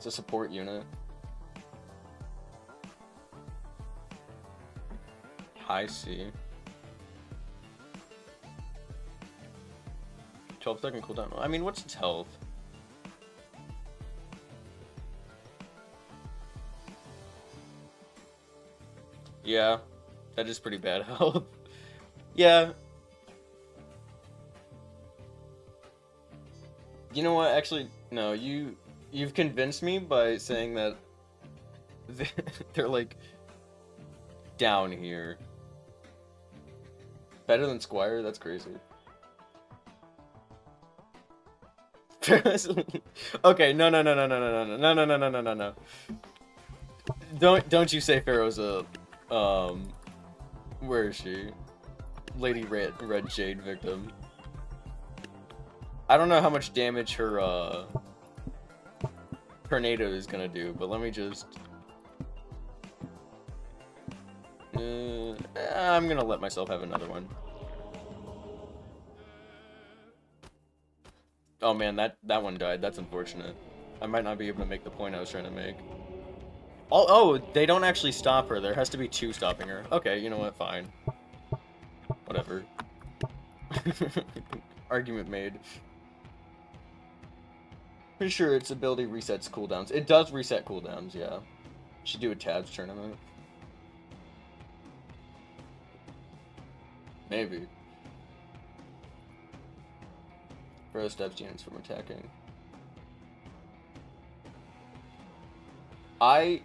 It's a support unit. High C. 12-second cooldown. I mean, what's its health? Yeah, that is pretty bad health. Yeah. You know what? Actually, no. You've convinced me by saying that they're like down here. Better than Squire? That's crazy. Okay, no. Don't you say Pharaoh's a where is she? Lady Red Jade victim. I don't know how much damage her tornado is gonna do, but let me just I'm gonna let myself have another one. Oh man, that one died. That's unfortunate. I might not be able to make the point I was trying to make. Oh, they don't actually stop her. There has to be two stopping her. Okay, you know what? Fine. Whatever. Argument made. Pretty sure its ability resets cooldowns. It does reset cooldowns, yeah. Should do a tabs tournament. Maybe. Pharaoh stops units from attacking. I've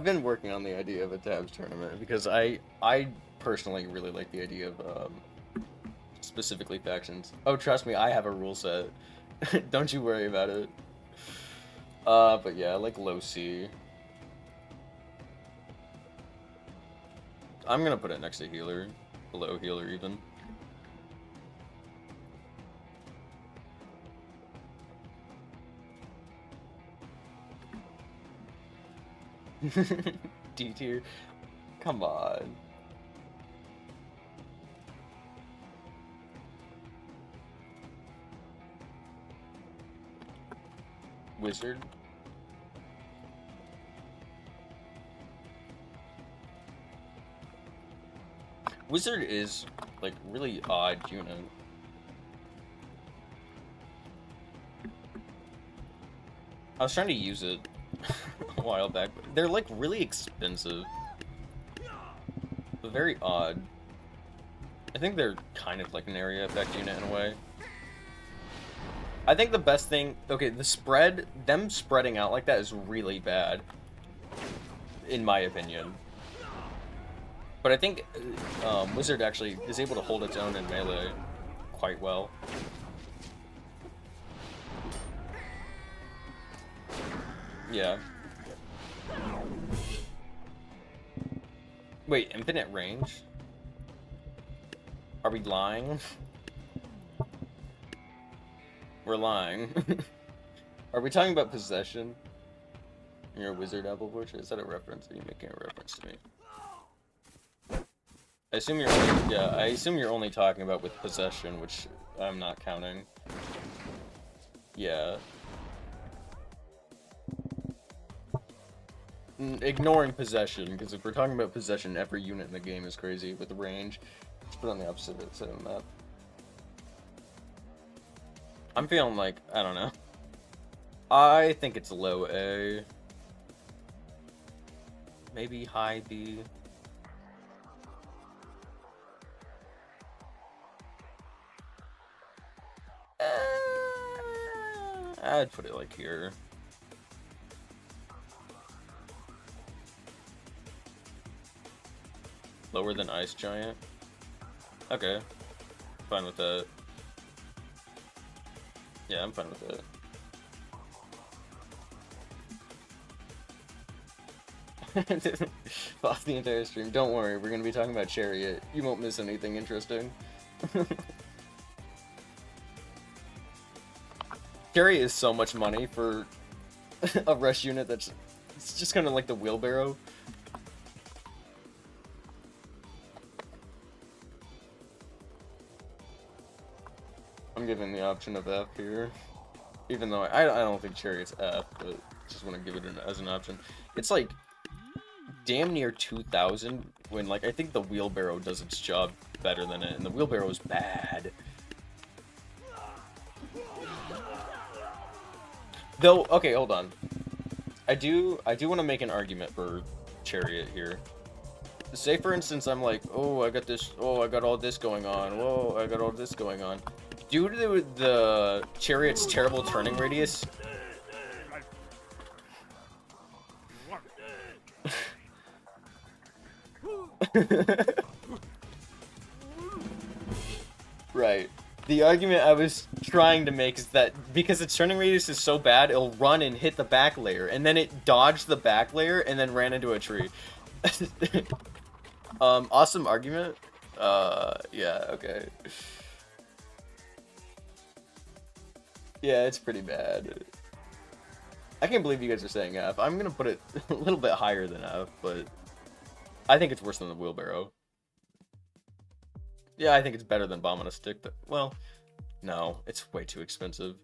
been working on the idea of a tabs tournament because I personally really like the idea of specifically factions. Oh, trust me, I have a rule set. Don't you worry about it. But yeah, I like low C. I'm gonna put it next to healer, below healer even. D tier? Come on. Wizard? Wizard is, like, really odd unit. I was trying to use it a while back, but they're, like, really expensive. But very odd. I think they're kind of like an area effect unit in a way. I think the best thing... Okay, the spread... Them spreading out like that is really bad. In my opinion. But I think Wizard actually is able to hold its own in melee quite well. Yeah. Wait, infinite range? Are we lying? We're lying. Are we talking about possession? You're a wizard, apple portrait? Is that a reference? Are you making a reference to me? I assume you're only, yeah, I assume you're only talking about with possession, which I'm not counting. Yeah. Ignoring possession, because if we're talking about possession, every unit in the game is crazy with the range. Let's put it on the opposite side of the map. I'm feeling like, I don't know. I think it's low A. Maybe high B. I'd put it like here. Lower than Ice Giant? Okay. Fine with that. Yeah, I'm fine with that. Off the entire stream. Don't worry, we're gonna be talking about Chariot. You won't miss anything interesting. Chariot is so much money for a rush unit that's it's just kind of like the wheelbarrow. I'm giving the option of F here. Even though I don't think Chariot's F, but just want to give it as an option. It's like damn near 2,000 when like I think the wheelbarrow does its job better than it, and the wheelbarrow is bad. Though, okay, hold on. I do want to make an argument for Chariot here. Say for instance I'm like, oh, I got this, oh, I got all this going on, whoa, I got all this going on. Due to the Chariot's terrible turning radius, right. The argument I was trying to make is that because its turning radius is so bad, it'll run and hit the back layer, and then it dodged the back layer and then ran into a tree. Awesome argument. Yeah, okay. Yeah, it's pretty bad. I can't believe you guys are saying F. I'm gonna put it a little bit higher than F, but I think it's worse than the wheelbarrow. Yeah, I think it's better than Bomb on a Stick. Well, no, it's way too expensive.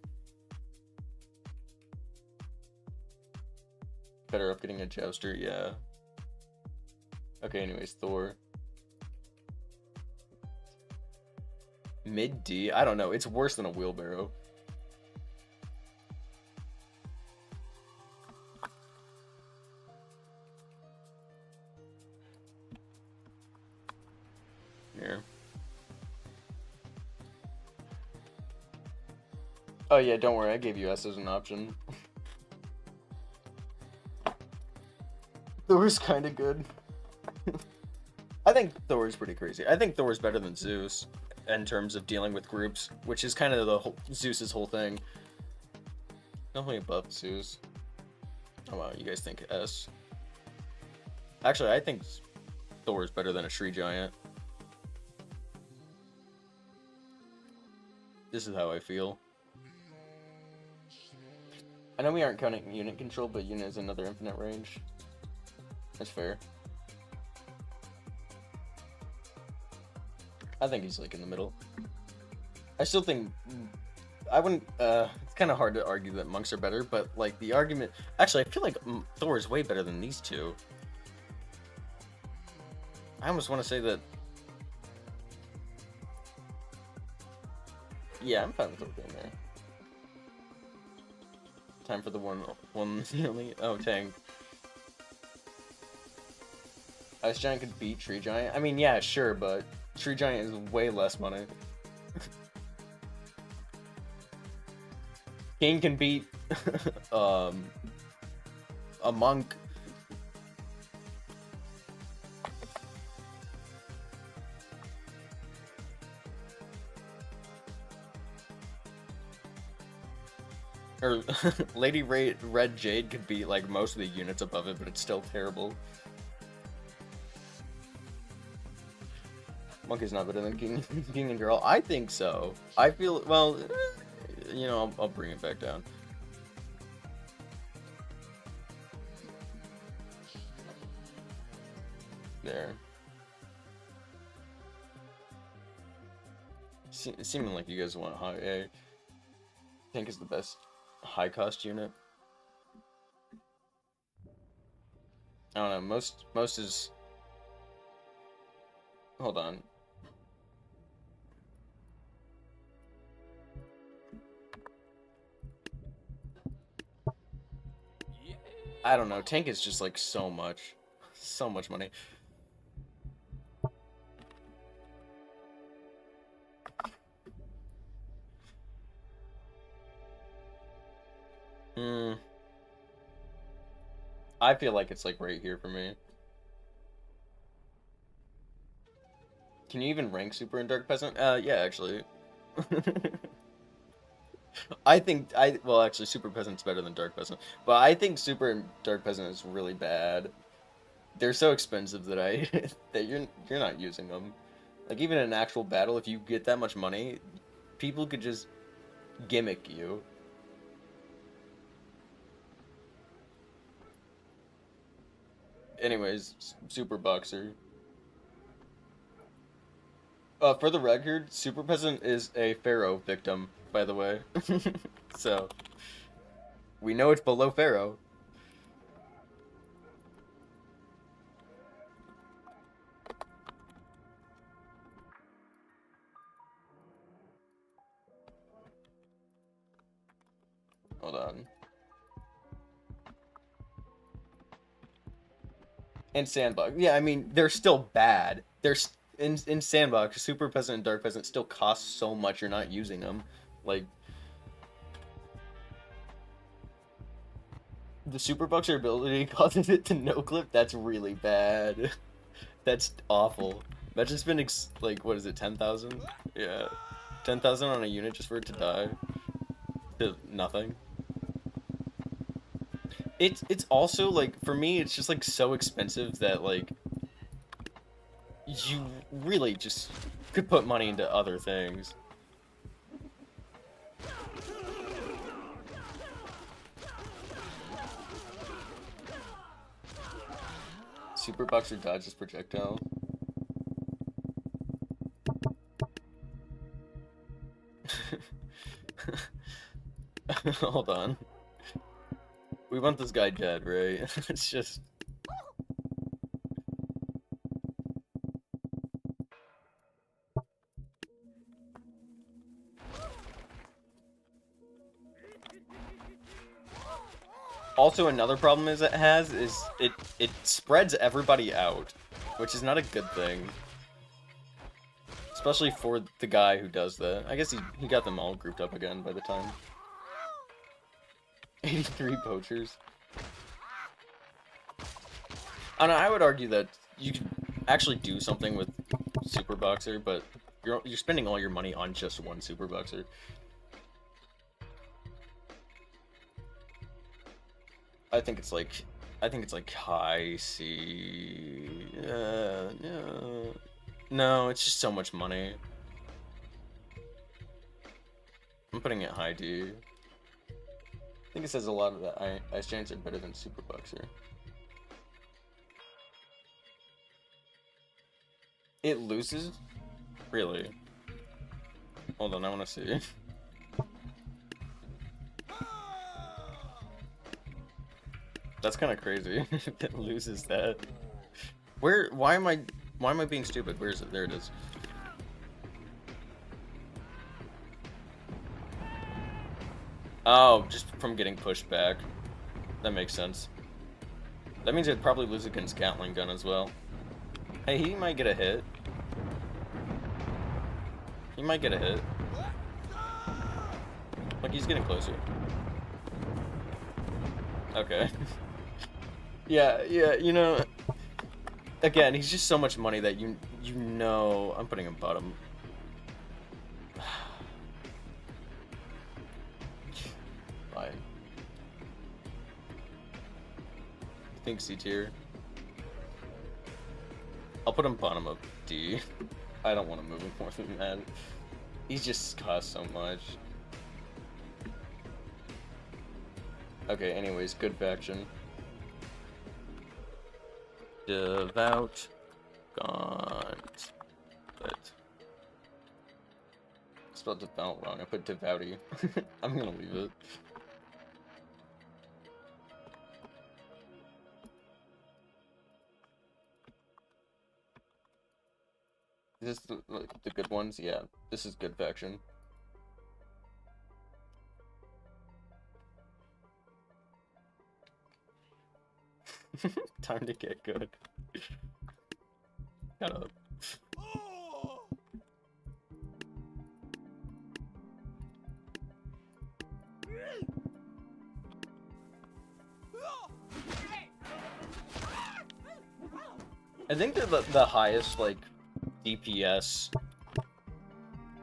Better off getting a jouster, yeah. Okay, anyways, Thor. Mid D? I don't know. It's worse than a wheelbarrow. Here. Oh yeah, don't worry. I gave you S as an option. Thor's kind of good. I think Thor's pretty crazy. I think Thor's better than Zeus in terms of dealing with groups, which is kind of the whole, Zeus's whole thing. Definitely above Zeus. Oh wow, you guys think S? Actually, I think Thor is better than a Tree Giant. This is how I feel. I know we aren't counting unit control, but unit is another infinite range. That's fair. I think he's like in the middle. I still think I wouldn't. It's kind of hard to argue that monks are better, but like the argument. Actually, I feel like Thor is way better than these two. I almost want to say that. Yeah, I'm fine with Thor being there. Time for the one only. Oh, Tang. Ice Giant could beat Tree Giant. I mean, yeah, sure, but Tree Giant is way less money. King can beat a monk. Or Lady Red Jade could beat like most of the units above it, but it's still terrible. Monkey's not better than King and Girl. I think so. I feel, well, you know, I'll bring it back down. There. Seeming like you guys want high A. Tank is the best high cost unit. I don't know, most is... Hold on. I don't know, tank is just like so much money. I feel like it's like right here for me. Can you even rank Super in Dark Peasant? Yeah, actually. Well, actually, Super Peasant's better than Dark Peasant. But I think Super and Dark Peasant is really bad. They're so expensive that that you're not using them. Like, even in an actual battle, if you get that much money, people could just gimmick you. Anyways, Super Boxer. For the record, Super Peasant is a Pharaoh victim, by the way. So, we know it's below Pharaoh. Hold on. And Sandbox. Yeah, I mean, they're still bad. In Sandbox, Super Peasant and Dark Peasant still cost so much you're not using them. Like, the Super Boxer ability causes it to no-clip, that's really bad. That's awful. Imagine spending, like, what is it, 10,000? Yeah. 10,000 on a unit just for it to die. To nothing. It's also, like, for me, it's just, like, so expensive that, like, you really just could put money into other things. Super Boxer dodges projectile. Hold on. We want this guy dead, right? It's just... Also, another problem is it spreads everybody out, which is not a good thing. Especially for the guy who does that. I guess he got them all grouped up again by the time. 83 poachers. And I would argue that you could actually do something with Super Boxer, but you're spending all your money on just one Super Boxer. I think it's like high C. No, it's just so much money. I'm putting it high D. I think it says a lot of that Ice Giants are better than Super Boxer. It loses? Really? Hold on, I want to see. That's kind of crazy. It loses that. Why am I being stupid? Where is it? There it is. Oh, just from getting pushed back. That makes sense. That means it'd probably lose against Gatling Gun as well. Hey, he might get a hit. He might get a hit. Look, he's getting closer. Okay. Yeah, you know, again, he's just so much money that you know, I'm putting him bottom. Fine. I think C tier. I'll put him bottom of D. I don't want to move him more than that. He just costs so much. Okay, anyways, good faction. Devout. Gaunt. But I spelled devout wrong. I put devouty. I'm gonna leave it. Is this the good ones? Yeah, this is good faction. Time to get good. Shut up. I think they're the highest, like, DPS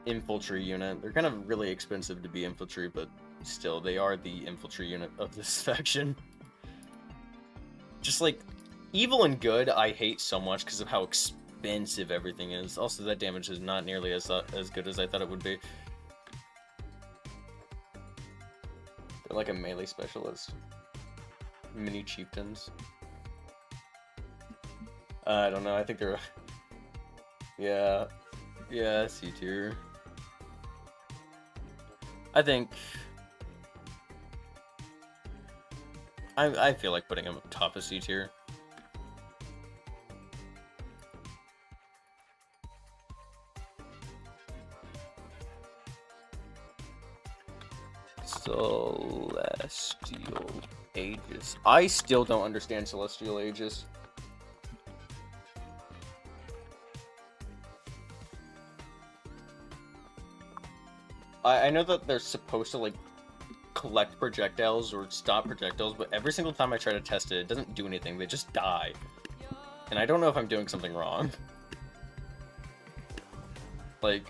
infantry unit. They're kind of really expensive to be infantry, but still, they are the infantry unit of this faction. Just, like, evil and good I hate so much because of how expensive everything is. Also, that damage is not nearly as good as I thought it would be. They're like a melee specialist. Mini chieftains. I don't know, I think they're... Yeah. Yeah, C tier. I think... I feel like putting him top of C tier. Celestial Aegis. I still don't understand Celestial Aegis. I know that they're supposed to, like, collect projectiles or stop projectiles, but every single time I try to test it, it doesn't do anything. They just die. And I don't know if I'm doing something wrong. Like...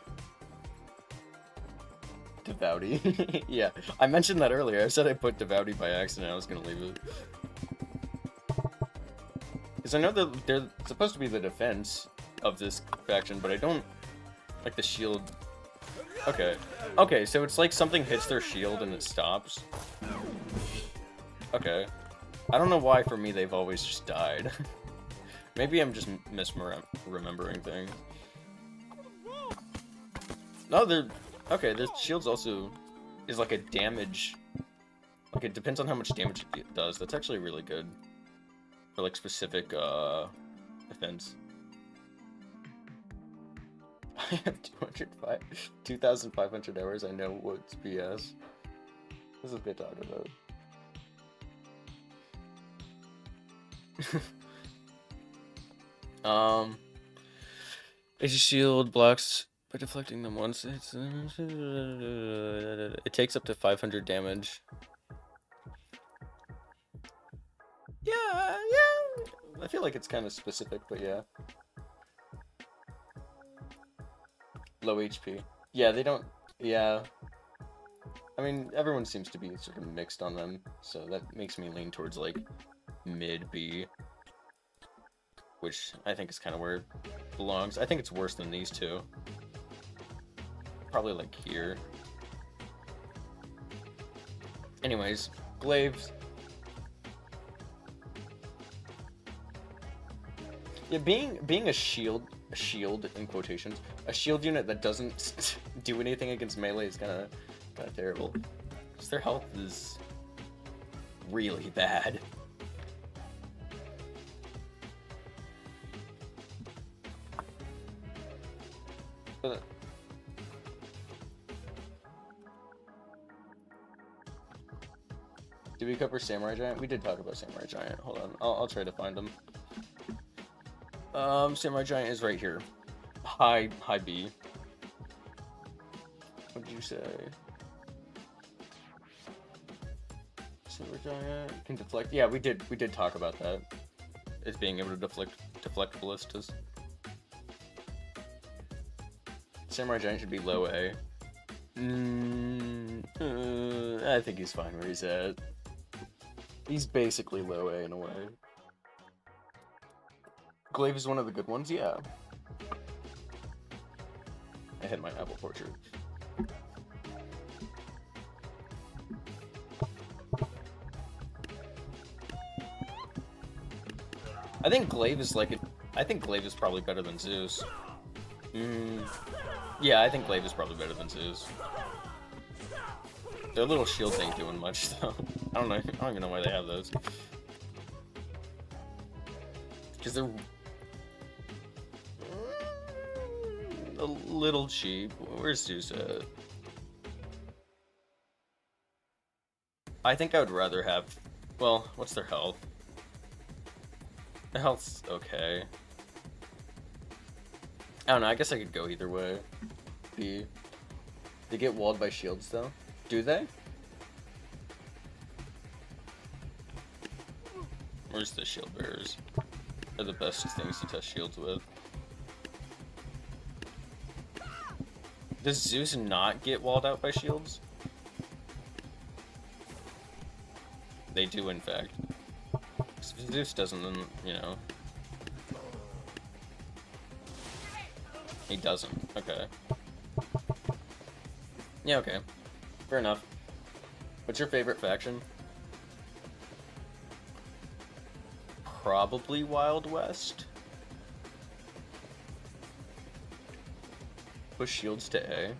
Devoutty. Yeah, I mentioned that earlier. I said I put Devoutty by accident. I was gonna leave it. Because I know that they're supposed to be the defense of this faction, but I don't like the shield. Okay. Okay, so it's like something hits their shield and it stops. Okay. I don't know why for me they've always just died. Maybe I'm just misremembering things. No, they're... Okay, the shield's also is like a damage. Like, it depends on how much damage it does. That's actually really good for, like, specific, defense. I have 2,500 hours. I know what's BS. This is good talk about. It's a shield blocks by deflecting them once. It takes up to 500 damage. Yeah. I feel like it's kind of specific, but yeah. Low HP. Yeah, they don't... Yeah. I mean, everyone seems to be sort of mixed on them, so that makes me lean towards, like, mid-B. Which I think is kind of where it belongs. I think it's worse than these two. Probably, like, here. Anyways, glaives. Yeah, being a shield in quotations, a shield unit that doesn't do anything against melee is kind of terrible. Because their health is really bad. But did we cover Samurai Giant? We did talk about Samurai Giant. Hold on, I'll try to find them. Samurai Giant is right here. High B. What did you say? Samurai Giant can deflect. Yeah, we did talk about that. It's being able to deflect ballistas. Samurai Giant should be low A. I think he's fine where he's at. He's basically low A in a way. Glaive is one of the good ones, yeah. I hit my apple portrait. I think Glaive is like I think Glaive is probably better than Zeus. Yeah, I think Glaive is probably better than Zeus. Their little shields ain't doing much though. I don't even know why they have those. Because they're a little cheap. Where's Zeus at? I think I would rather have... Well, what's their health? Their health's okay. I don't know, I guess I could go either way. B. They get walled by shields though? Do they? Where's the shield bearers? They're the best things to test shields with. Does Zeus not get walled out by shields? They do, in fact. If Zeus doesn't, then, you know. He doesn't. Okay. Yeah, okay. Fair enough. What's your favorite faction? Probably Wild West. Push shields to A.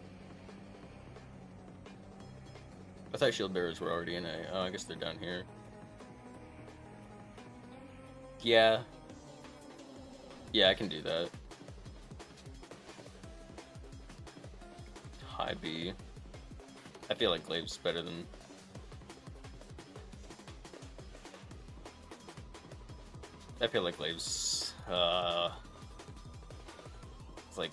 I thought shield bearers were already in A. Oh, I guess they're down here. Yeah. Yeah, I can do that. High B. I feel like Glaive's better than... I feel like Glaive's... It's like...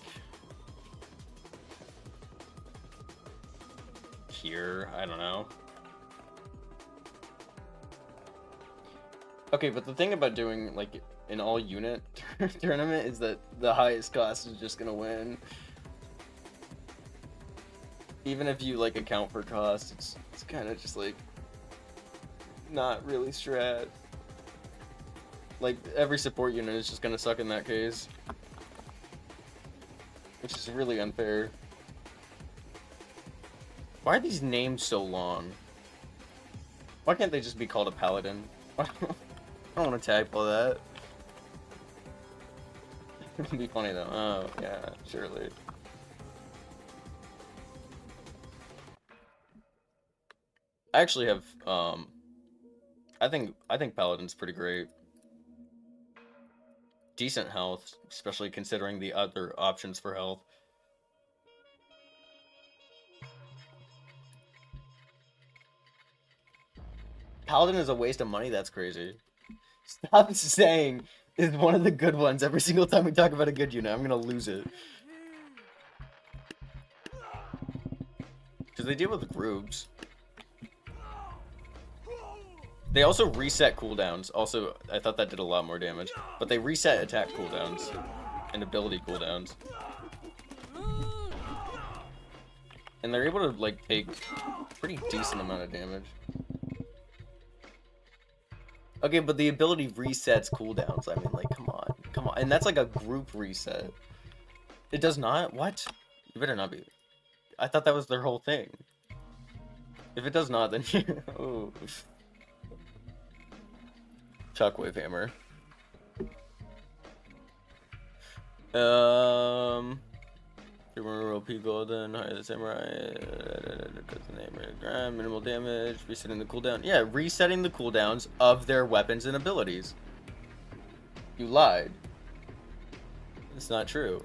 Here, I don't know. Okay, but the thing about doing, like, an all-unit tournament is that the highest cost is just gonna win. Even if you, like, account for cost, it's kind of just, like, not really strat. Like, every support unit is just gonna suck in that case. Which is really unfair. Why are these names so long? Why can't they just be called a paladin? I don't want to typo that. It'd be funny though. Oh, yeah, surely. I actually have, I think Paladin's pretty great. Decent health, especially considering the other options for health. Paladin is a waste of money? That's crazy. Stop saying it's one of the good ones every single time we talk about a good unit. I'm gonna lose it. Because they deal with groups. They also reset cooldowns. Also, I thought that did a lot more damage. But they reset attack cooldowns and ability cooldowns. And they're able to, like, take a pretty decent amount of damage. Okay, but the ability resets cooldowns. I mean, like, come on. Come on. And that's like a group reset. It does not? What? You better not be. I thought that was their whole thing. If it does not, then... Ooh. Shockwave hammer. P golden, higher the samurai, because the name minimal damage, resetting the cooldown. Yeah, resetting the cooldowns of their weapons and abilities. You lied. It's not true.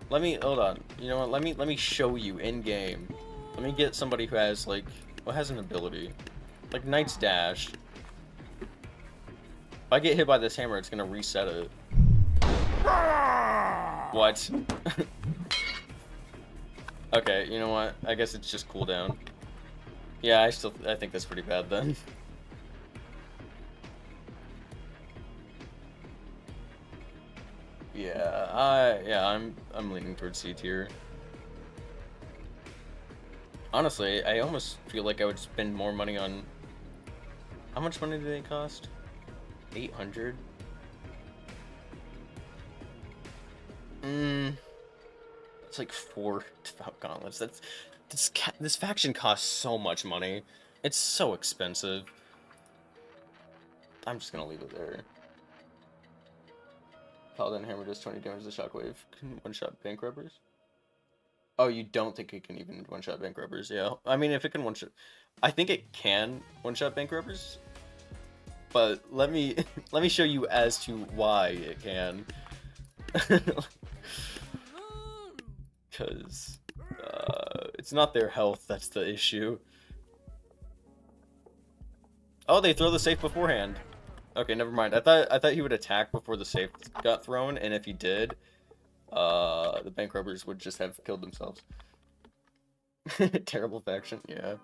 Let me hold on. You know what? Let me show you in game. Let me get somebody who has like what has an ability, like Knight's Dash. If I get hit by this hammer, it's gonna reset it. What? Okay, you know what? I guess it's just cooldown. Yeah, I think that's pretty bad then. Yeah, I'm leaning towards C tier. Honestly, I almost feel like I would spend more money on... How much money do they cost? 800? It's like 4 gauntlets. This faction costs so much money. It's so expensive. I'm just gonna leave it there. Paladin hammer does 20 damage to shockwave. Can one-shot bank robbers? Oh, you don't think it can even one-shot bank robbers? Yeah. I mean, if it can one-shot... I think it can one-shot bank robbers. But let me show you as to why it can. Because it's not their health that's the issue. Oh, they throw the safe beforehand. Okay, never mind. I thought he would attack before the safe got thrown, and if he did, the bank robbers would just have killed themselves. Terrible faction, yeah.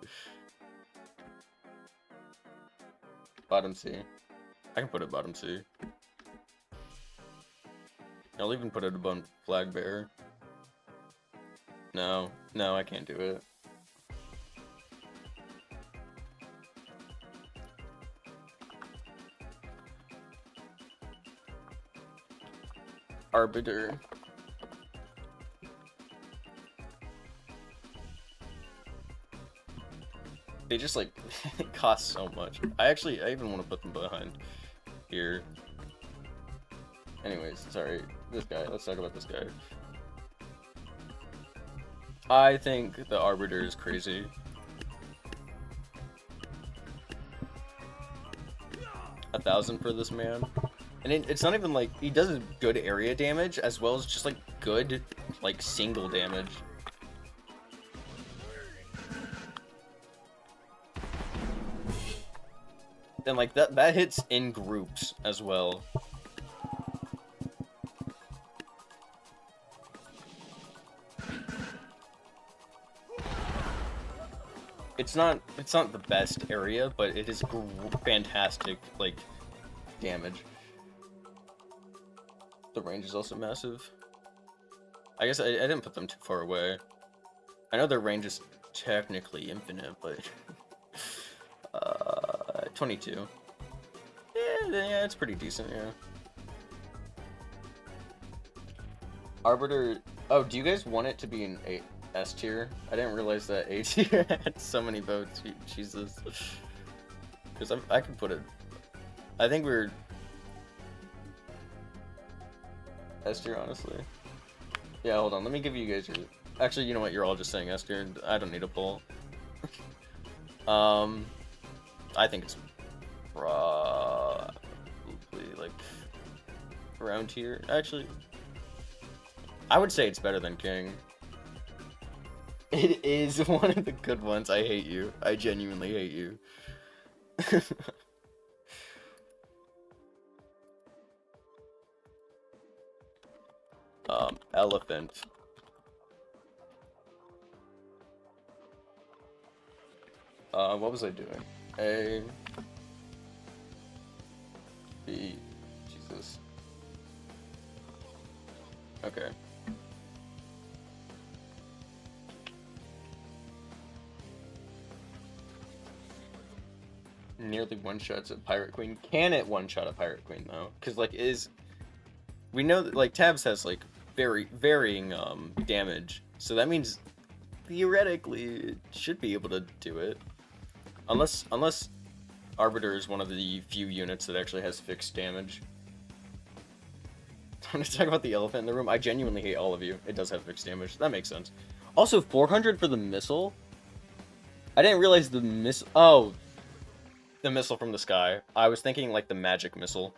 Bottom C. I can put it bottom C. I'll even put it above flag bearer. No, I can't do it. Arbiter. They just like it costs so much. I even want to put them behind here. Anyways, sorry. This guy. Let's talk about this guy. I think the Arbiter is crazy. $1,000 for this man. And it's not even like, he does good area damage as well as just like good, like single damage. And like that hits in groups as well. It's not the best area, but it is fantastic like damage. The range is also massive. I guess I didn't put them too far away. I know their range is technically infinite, but 22. Yeah, it's pretty decent, yeah. Arbiter. Oh, do you guys want it to be an S tier? I didn't realize that A tier had so many votes. Jesus. Because I could put it. I think we're S tier, honestly. Yeah, hold on. Let me give you guys your. Actually, you know what? You're all just saying S tier. I don't need a poll. I think it's probably like around here. Actually, I would say it's better than King. It is one of the good ones. I hate you. I genuinely hate you. Elephant. What was I doing? A. B. Jesus. Okay. Nearly one-shots a Pirate Queen. Can it one-shot a Pirate Queen, though? Because, like, we know that, like, Tabs has, like, varying, damage. So that means, theoretically, it should be able to do it. Unless Arbiter is one of the few units that actually has fixed damage. Time to talk about the elephant in the room. I genuinely hate all of you. It does have fixed damage. That makes sense. Also, 400 for the missile? I didn't realize the missile... Oh, the missile from the sky. I was thinking, like, the magic missile.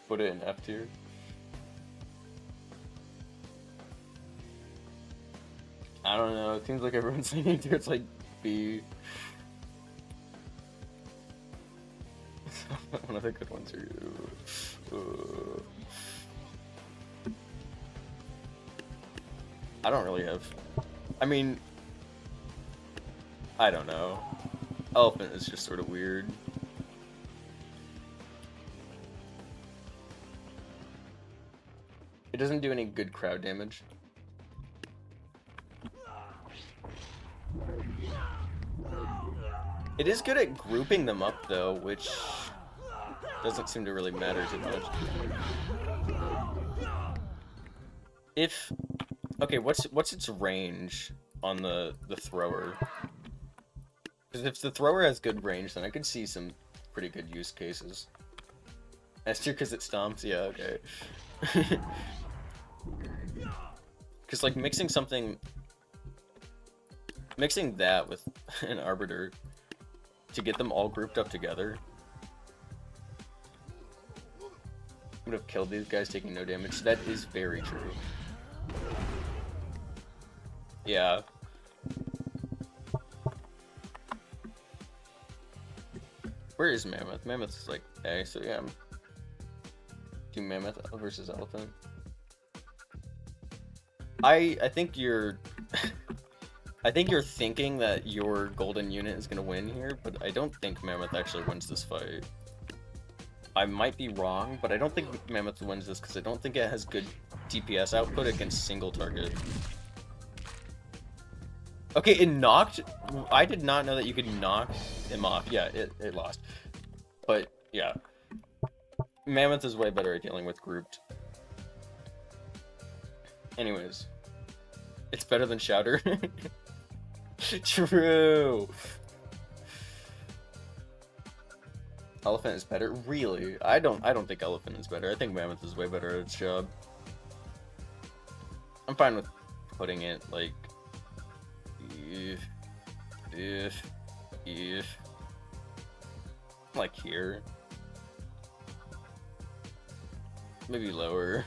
Put it in F tier. I don't know. It seems like everyone's saying it's like B. One of the good ones are you. I don't really have. I mean, I don't know. Elephant is just sort of weird. It doesn't do any good crowd damage. It is good at grouping them up, though, which doesn't seem to really matter too much. Okay, what's its range on the thrower? Because if the thrower has good range, then I could see some pretty good use cases. S tier because it stomps? Yeah, okay. Because, like, mixing that with an Arbiter to get them all grouped up together would have killed these guys taking no damage. That is very true. Yeah. Where is Mammoth? Mammoth is like A, so yeah. Do Mammoth versus Elephant. I think you're I think you're thinking that your golden unit is gonna win here, but I don't think Mammoth actually wins this fight. I might be wrong, but I don't think Mammoth wins this because I don't think it has good DPS output against single target. Okay, it knocked. I did not know that you could knock him off. Yeah, it lost. But yeah, Mammoth is way better at dealing with grouped. Anyways, it's better than Shouter. True. Elephant is better? Really? I don't think Elephant is better. I think Mammoth is way better at its job. I'm fine with putting it, like... Like here. Maybe lower.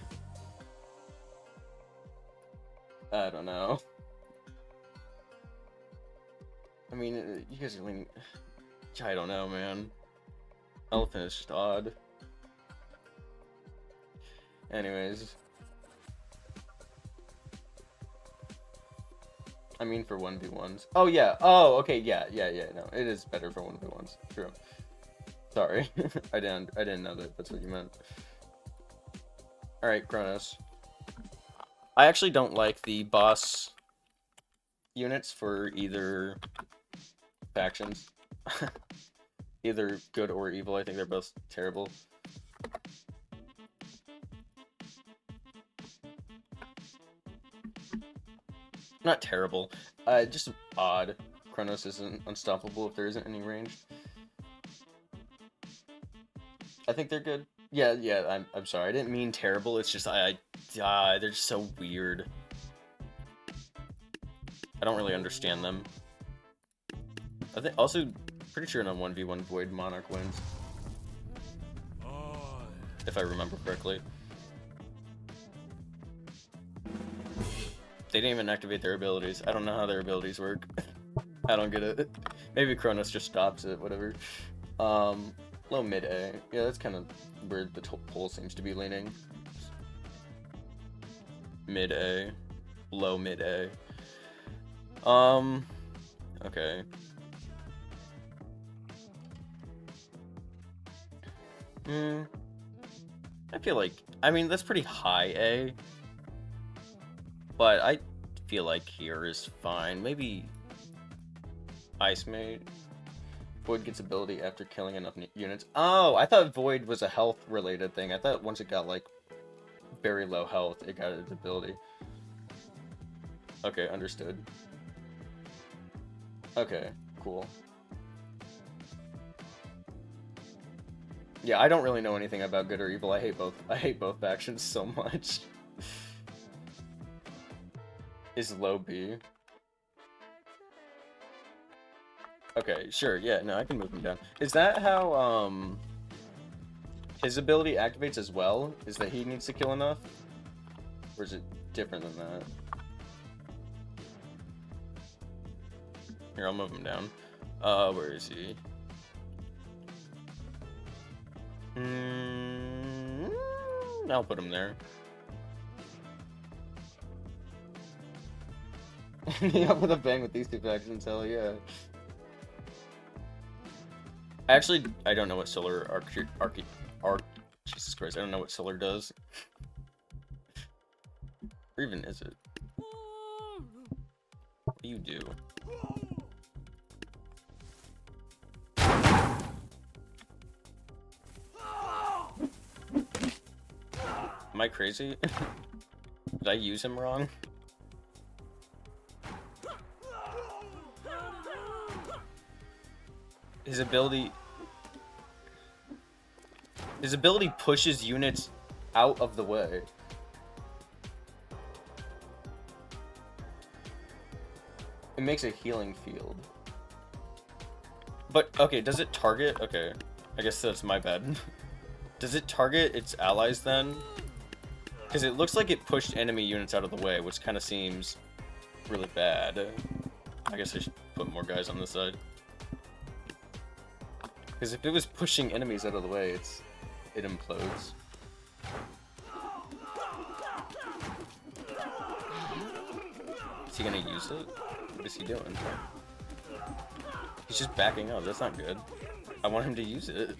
I don't know. I mean, you guys are leaning... I don't know, man. Elephant is just odd. Anyways. I mean for 1v1s. Oh, yeah. Oh, okay, yeah. No, it is better for 1v1s. True. Sorry. I didn't know that that's what you meant. Alright, Kronos. I actually don't like the boss units for either factions. Either good or evil. I think they're both terrible. Not terrible. Just odd. Kronos isn't unstoppable if there isn't any range. I think they're good. Yeah. I'm sorry. I didn't mean terrible. It's just they're just so weird. I don't really understand them. I think also pretty sure in a 1v1 Void Monarch wins. If I remember correctly. They didn't even activate their abilities. I don't know how their abilities work. I don't get it. Maybe Kronos just stops it, whatever. Low mid A. Yeah, that's kind of where the poll seems to be leaning. Mid A. Low mid A. Okay. I feel like, I mean, that's pretty high A. But I feel like here is fine. Maybe Ice Mage. Void gets ability after killing enough units. Oh, I thought Void was a health related thing. I thought once it got like very low health, it got its ability. Okay, understood. Okay, cool. Yeah, I don't really know anything about good or evil. I hate both factions so much. Is low B. Okay, sure, yeah, no, I can move him down. Is that how, his ability activates as well? Is that he needs to kill enough? Or is it different than that? Here, I'll move him down. Where is he? I'll put him there. Yeah, with a bang with these two factions, hell yeah. Actually, I don't know what Solar Jesus Christ, I don't know what Solar does. Or even is it? What do you do? Am I crazy? Did I use him wrong? His ability pushes units out of the way. It makes a healing field. But, okay, does it target? Okay, I guess that's my bad. Does it target its allies then? Because it looks like it pushed enemy units out of the way, which kind of seems really bad. I guess I should put more guys on this side. Because if it was pushing enemies out of the way, it implodes. Is he gonna use it? What is he doing? He's just backing up. That's not good. I want him to use it.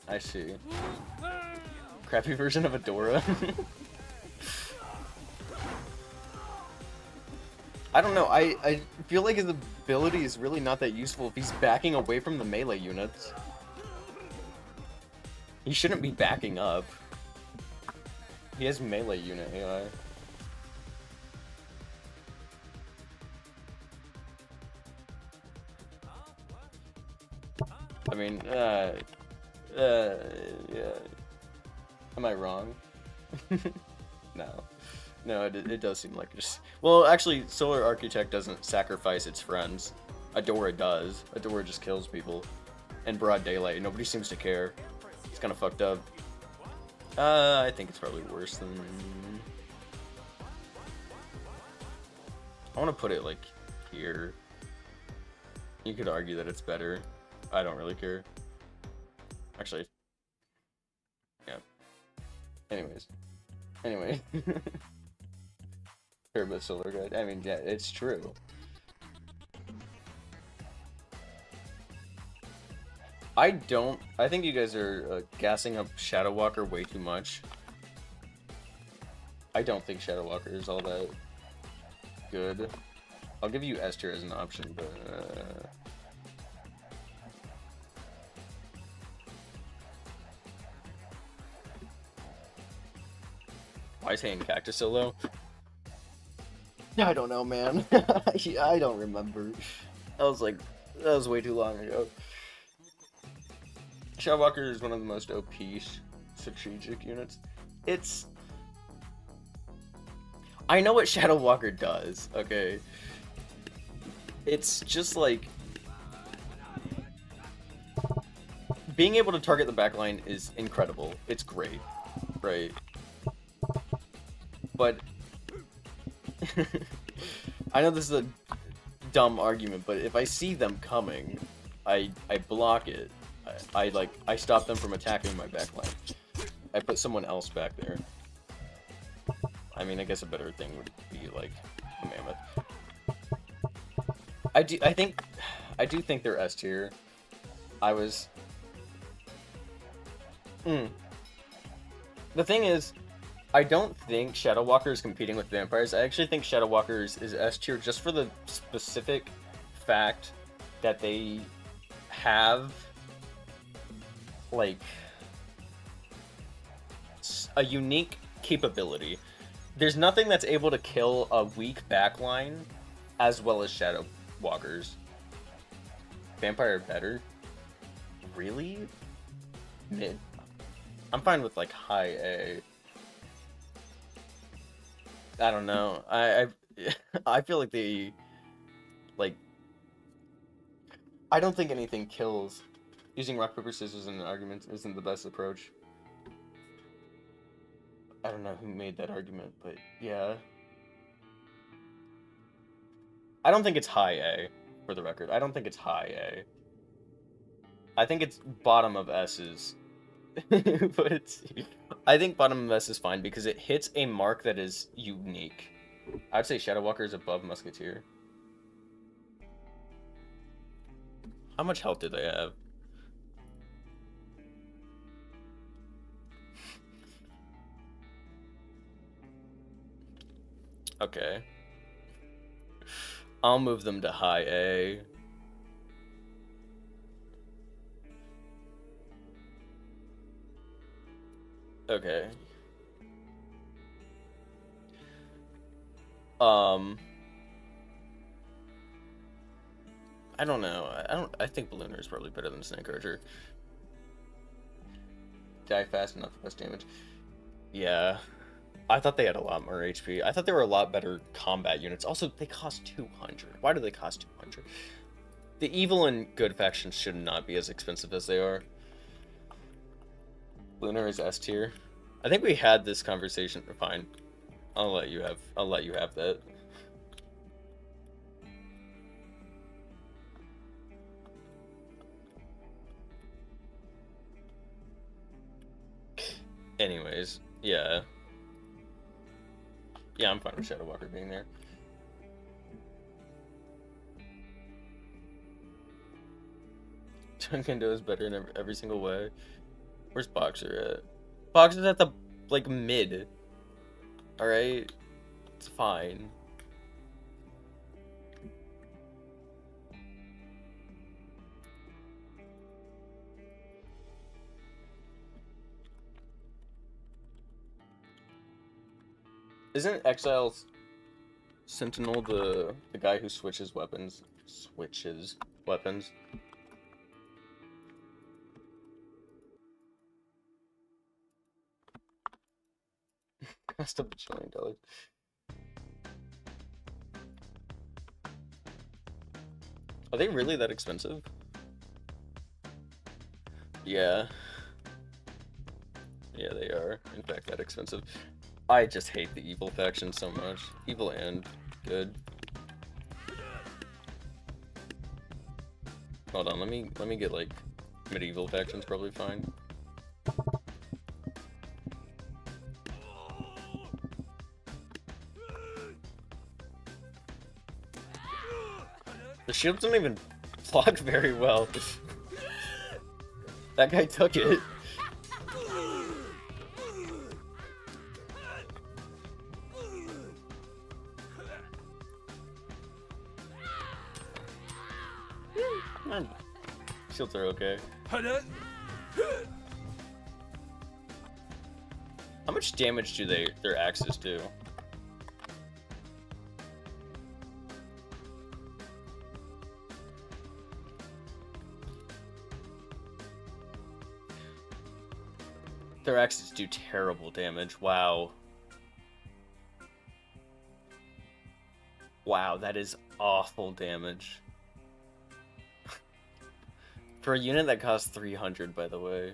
I see. Crappy version of Adora. I don't know, I feel like his ability is really not that useful if he's backing away from the melee units. He shouldn't be backing up. He has melee unit AI. I mean, yeah. Am I wrong? No. No, it does seem like just... Well, actually, Solar Architect doesn't sacrifice its friends. Adora does. Adora just kills people in broad daylight, and nobody seems to care. It's kind of fucked up. I think it's probably worse than... I want to put it, like, here. You could argue that it's better. I don't really care. Actually... Yeah. Anyways. Anyway. Turbo Solar Guide. I mean, yeah, it's true. I think you guys are gassing up Shadow Walker way too much. I don't think Shadow Walker is all that good. I'll give you S tier as an option, but... Why is Hand Cactus so low? I don't know, man. I don't remember. That was way too long ago. Shadow Walker is one of the most OP strategic units. I know what Shadow Walker does, okay? It's just like... Being able to target the backline is incredible. It's great, right? But... I know this is a dumb argument, but if I see them coming, I block it. I stop them from attacking my backline. I put someone else back there. I mean, I guess a better thing would be like a mammoth. I do think they're S tier. The thing is, I don't think Shadow Walker is competing with vampires. I actually think Shadow Walker is S tier just for the specific fact that they have like a unique capability. There's nothing that's able to kill a weak backline as well as Shadow Walkers. Vampire better? Really? Mid. I'm fine with like high A. I don't know. I feel like they like I don't think anything kills. Using rock, paper, scissors in an argument isn't the best approach. I don't know who made that argument, but yeah. I don't think it's high A, for the record. I don't think it's high A. I think it's bottom of S's. But I think bottom of S is fine because it hits a mark that is unique. I'd say Shadow Walker is above Musketeer. How much health do they have? Okay. I'll move them to high A. Okay. I don't know. I think Ballooner is probably better than Snake Archer. Die fast, not the best damage. Yeah. I thought they had a lot more HP. I thought they were a lot better combat units. Also, they cost 200. Why do they cost 200? The evil and good factions should not be as expensive as they are. Lunar is S tier. I think we had this conversation. Fine. I'll let you have that. Anyways, yeah. Yeah, I'm fine with Shadow Walker being there. Tunkendo is better in every single way. Where's Boxer at? Boxer's at the, like, mid. Alright? It's fine. Isn't Exile's Sentinel the guy who switches weapons? Switches weapons? Cost of $1 trillion. Are they really that expensive? Yeah. Yeah, they are, in fact, that expensive. I just hate the evil faction so much. Evil and good. Hold on, let me get like medieval faction's probably fine. The shields don't even block very well. That guy took it. Shields are okay. How much damage do their axes do? Their axes do terrible damage. Wow. Wow, that is awful damage. For a unit that costs 300, by the way.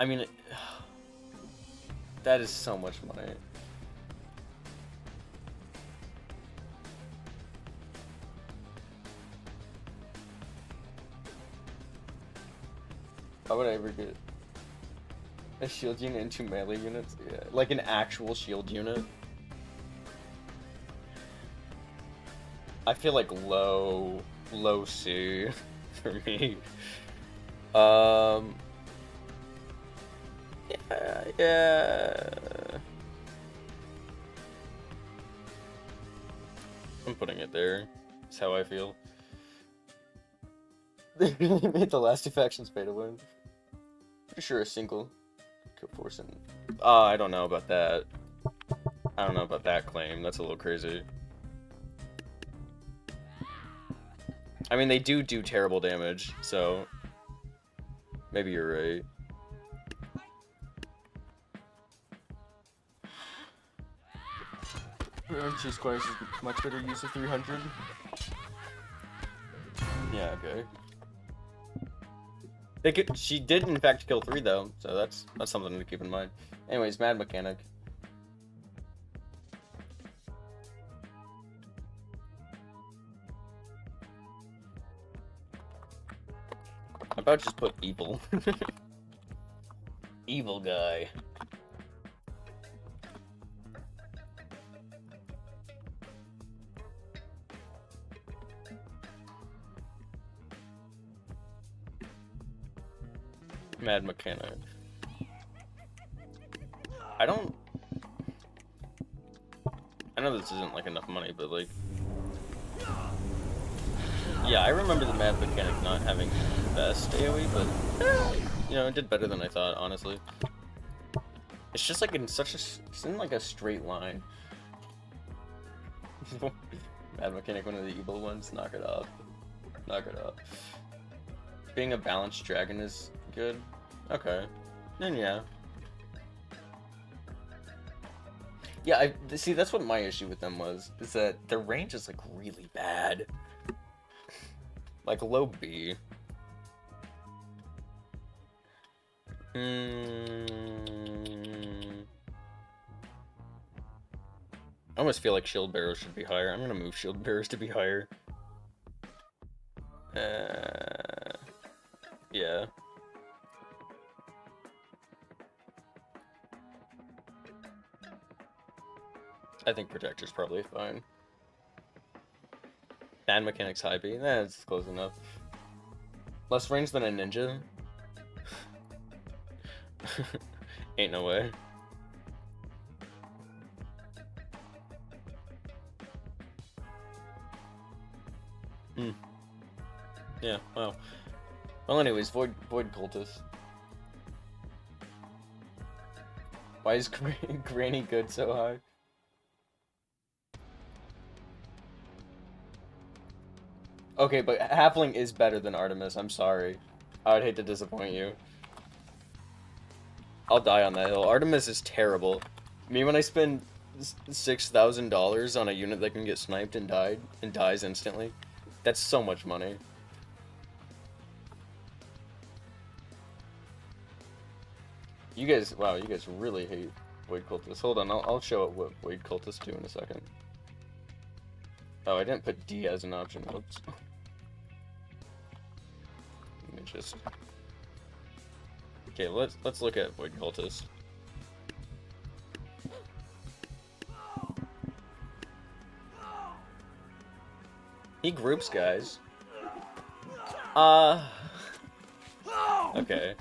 I mean, that is so much money. How would I ever get a shield unit into melee units? Yeah, like an actual shield unit. I feel like low C for me. Yeah. I'm putting it there. That's how I feel. They really made the last two factions pay to win. Pretty sure a single could force in. I don't know about that. I don't know about that claim. That's a little crazy. I mean, they do terrible damage, so maybe you're right. Banshee Squires is much better use of 300. Yeah, okay. She did in fact kill 3 though, so that's something to keep in mind. Anyways, Mad Mechanic. How about just put evil? Evil guy. Mad Mechanic. I know this isn't like enough money, but like, yeah, I remember the Mad Mechanic not having the best AoE, but you know, it did better than I thought, honestly. It's just like it's in like a straight line. Mad Mechanic, one of the evil ones, knock it off. Knock it off. Being a balanced dragon is good. Okay. Then yeah. Yeah, see, that's what my issue with them was, is that their range is like really bad. Like low B. I almost feel like shield bearers should be higher. I'm gonna move shield bearers to be higher. Yeah. I think protector's probably fine. Mad Mechanic's high B. That's close enough. Less range than a ninja? Ain't no way. Yeah, wow. Well, anyways, Void Cultist. Why is Granny Good so high? Okay, but Halfling is better than Artemis, I'm sorry. I would hate to disappoint you. I'll die on that hill. Artemis is terrible. Me, when I spend $6,000 on a unit that can get sniped and dies instantly, that's so much money. You guys, wow, you guys really hate Void Cultists. Hold on, I'll show what Void Cultists do in a second. Oh, I didn't put D as an option. Whoops. Let me just... Okay, let's look at Void Cultist. He groups guys. Okay.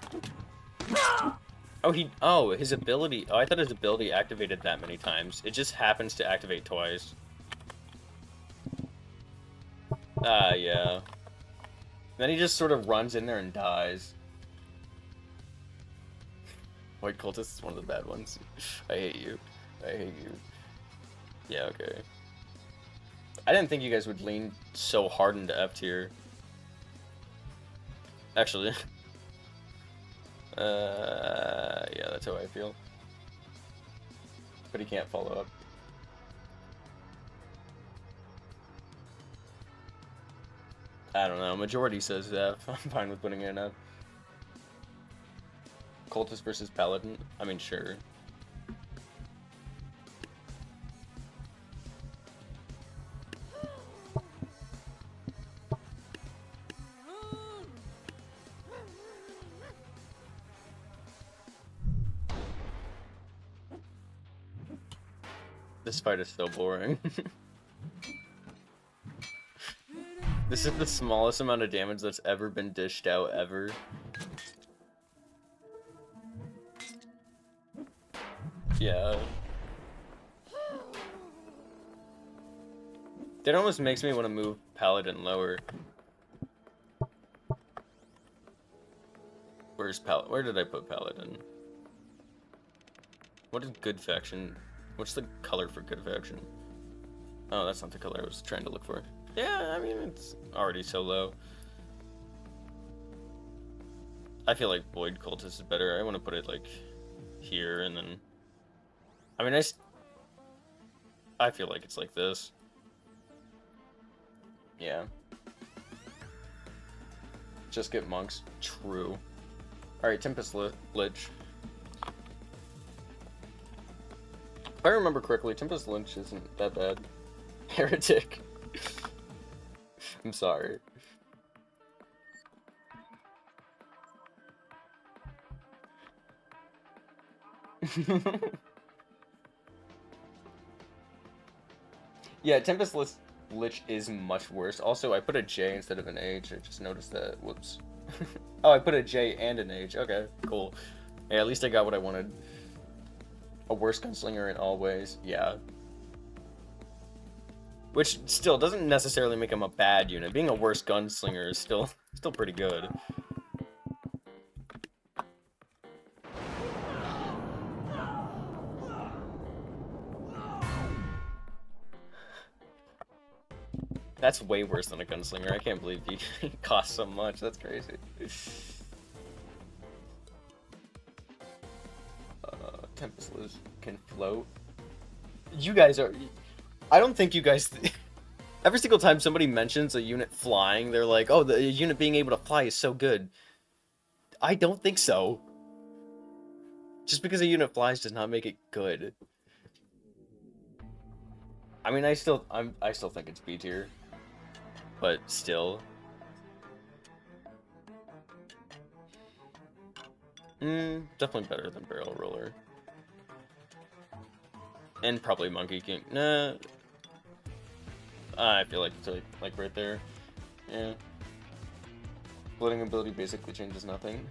Oh, his ability. Oh, I thought his ability activated that many times. It just happens to activate twice. Yeah. Then he just sort of runs in there and dies. White Cultist is one of the bad ones. I hate you. I hate you. Yeah, okay. I didn't think you guys would lean so hard into F tier. Actually. Yeah, that's how I feel. But he can't follow up. I don't know. Majority says F. I'm fine with putting it in F. Cultist versus Paladin? I mean, sure. This fight is so boring. This is the smallest amount of damage that's ever been dished out, ever. Yeah. That almost makes me want to move Paladin lower. Where's Paladin? Where did I put Paladin? What is good faction? What's the color for good faction? Oh, that's not the color I was trying to look for. Yeah, I mean, it's already so low. I feel like Void Cultist is better. I want to put it, like, here, and then... I mean, I feel like it's like this. Yeah. Just get monks. True. Alright, Tempest Lich. If I remember correctly, Tempest Lich isn't that bad. Heretic. I'm sorry. Yeah, Tempest Lich is much worse. Also, I put a J instead of an H. I just noticed that. Whoops. Oh, I put a J and an H. Okay, cool. Yeah, at least I got what I wanted. A worse gunslinger in all ways. Yeah. Which still doesn't necessarily make him a bad unit. Being a worse gunslinger is still pretty good. That's way worse than a gunslinger. I can't believe he costs so much. That's crazy. Tempest Lich can float. You guys are... I don't think you guys... Every single time somebody mentions a unit flying, they're like, oh, the unit being able to fly is so good. I don't think so. Just because a unit flies does not make it good. I mean, I still think it's B tier. But still. Definitely better than Barrel Roller. And probably Monkey King. Nah. I feel like it's like right there. Yeah. Floating ability basically changes nothing.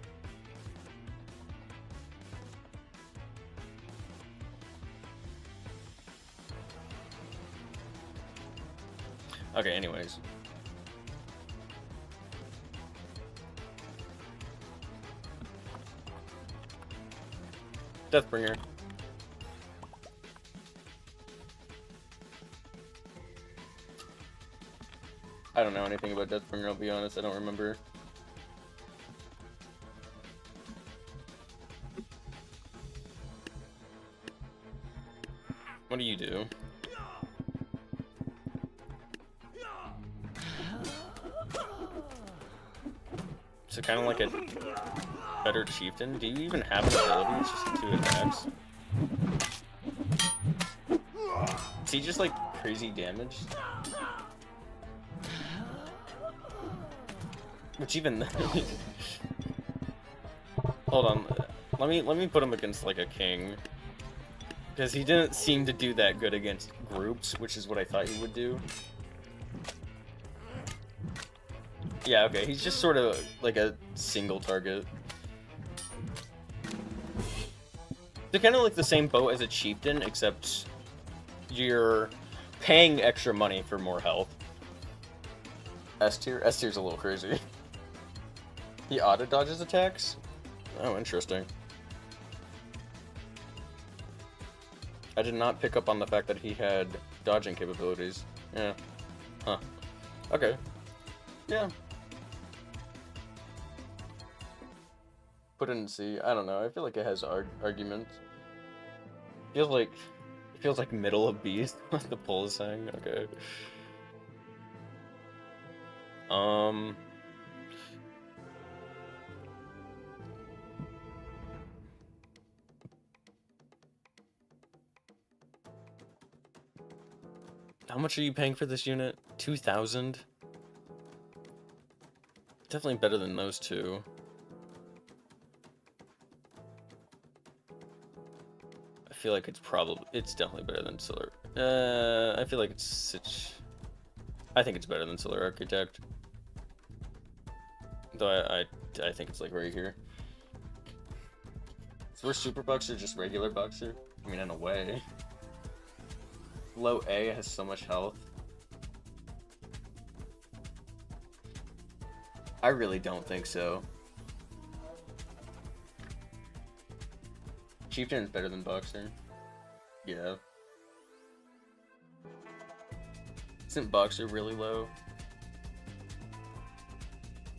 Okay, anyways. Deathbringer. I don't know anything about Deathbringer, I'll be honest, I don't remember. What do you do? So kind of like a better chieftain. Do you even have an ability? It's just 2 attacks. Is he just like crazy damage? Which even hold on, let me put him against like a king, because he didn't seem to do that good against groups, which is what I thought he would do. Yeah, okay, he's just sort of like a single target. They're kind of like the same boat as a chieftain, except you're paying extra money for more health. S tier? S tier's a little crazy. He auto dodges attacks? Oh, interesting. I did not pick up on the fact that he had dodging capabilities. Yeah. Huh. Okay. Yeah. Put it in C. I don't know. I feel like it has arguments. Feels like middle of beast. What the poll is saying. Okay. How much are you paying for this unit? 2,000? Definitely better than those two. I feel like it's definitely better than Solar. I feel like I think it's better than Solar Architect. Though I think it's like right here. So we're Super Boxer, just regular Boxer? I mean, in a way. Low A has so much health. I really don't think so. Chieftain is better than Boxer. Yeah. Isn't Boxer really low?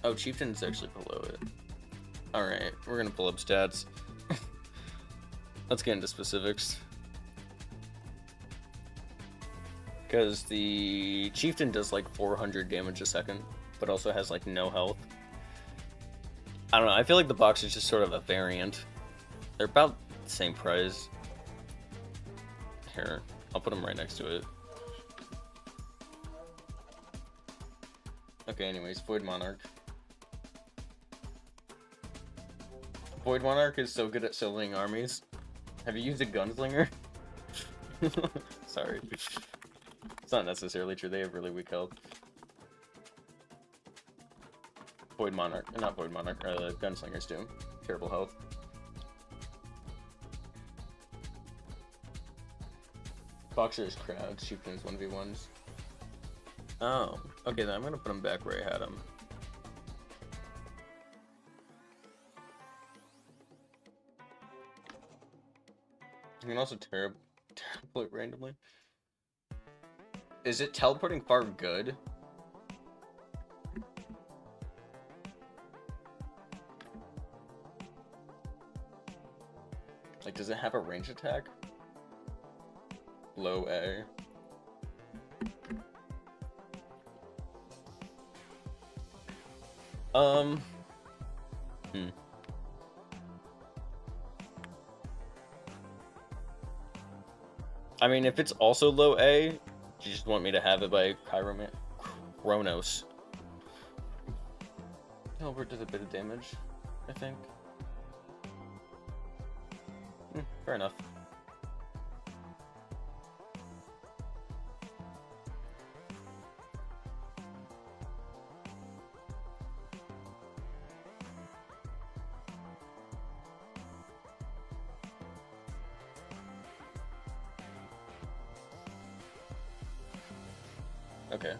Oh, Chieftain's actually below it. Alright, we're gonna pull up stats. Let's get into specifics. Because the Chieftain does like 400 damage a second, but also has like no health. I don't know, I feel like the Boxer is just sort of a variant. They're about the same price. Here, I'll put them right next to it. Okay, anyways, Void Monarch. Void Monarch is so good at soloing armies. Have you used a Gunslinger? Sorry. It's not necessarily true, they have really weak health. Void Monarch, not Void Monarch, Gunslingers do. Terrible health. Boxer is crowd, Chieftain's 1v1s. Oh, okay then I'm gonna put him back where I had him. You can also teleport randomly. Is it teleporting far good? Like, does it have a range attack? Low A. I mean, if it's also low A, you just want me to have it by Kronos. Halberd did a bit of damage, I think. Fair enough. Okay.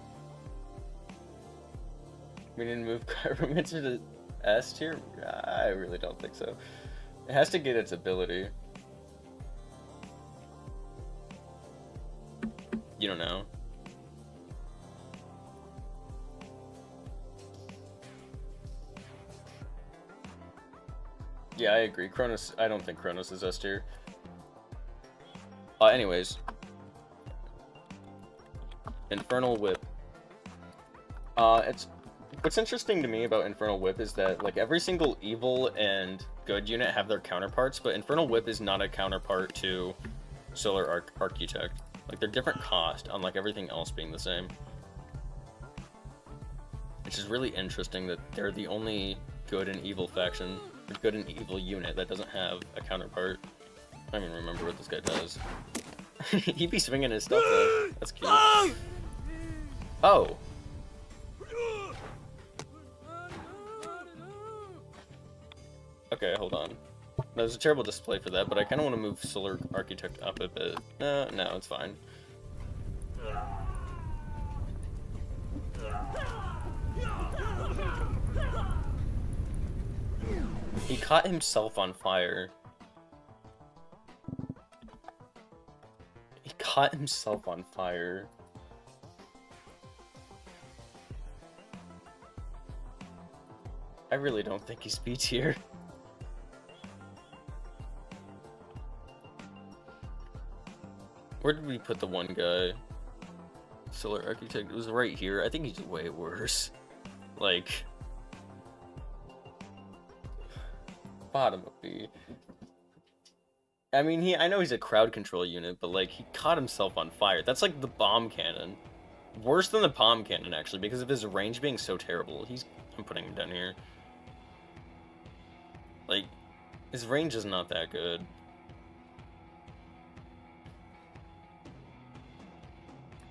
We need to move Necromancer to S tier? I really don't think so. It has to get its ability. You don't know. Yeah, I agree. Kronos, I don't think Kronos is S tier. Anyways, Infernal Whip. What's interesting to me about Infernal Whip is that, like, every single evil and good unit have their counterparts, but Infernal Whip is not a counterpart to Solar Architect. Like, they're different cost, unlike everything else being the same. Which is really interesting that they're the only good and evil faction, or good and evil unit that doesn't have a counterpart. I don't even remember what this guy does. He'd be swinging his stuff though. That's cute. Oh! Okay, hold on. That was a terrible display for that, but I kind of want to move Solar Architect up a bit. No, it's fine. He caught himself on fire. He caught himself on fire. I really don't think he's B tier. Where did we put the one guy? Solar Architect. It was right here. I think he's way worse. Like, bottom of B. I mean, I know he's a crowd control unit, but like, he caught himself on fire. That's like the bomb cannon. Worse than the bomb cannon, actually, because of his range being so terrible. I'm putting him down here. Like, his range is not that good.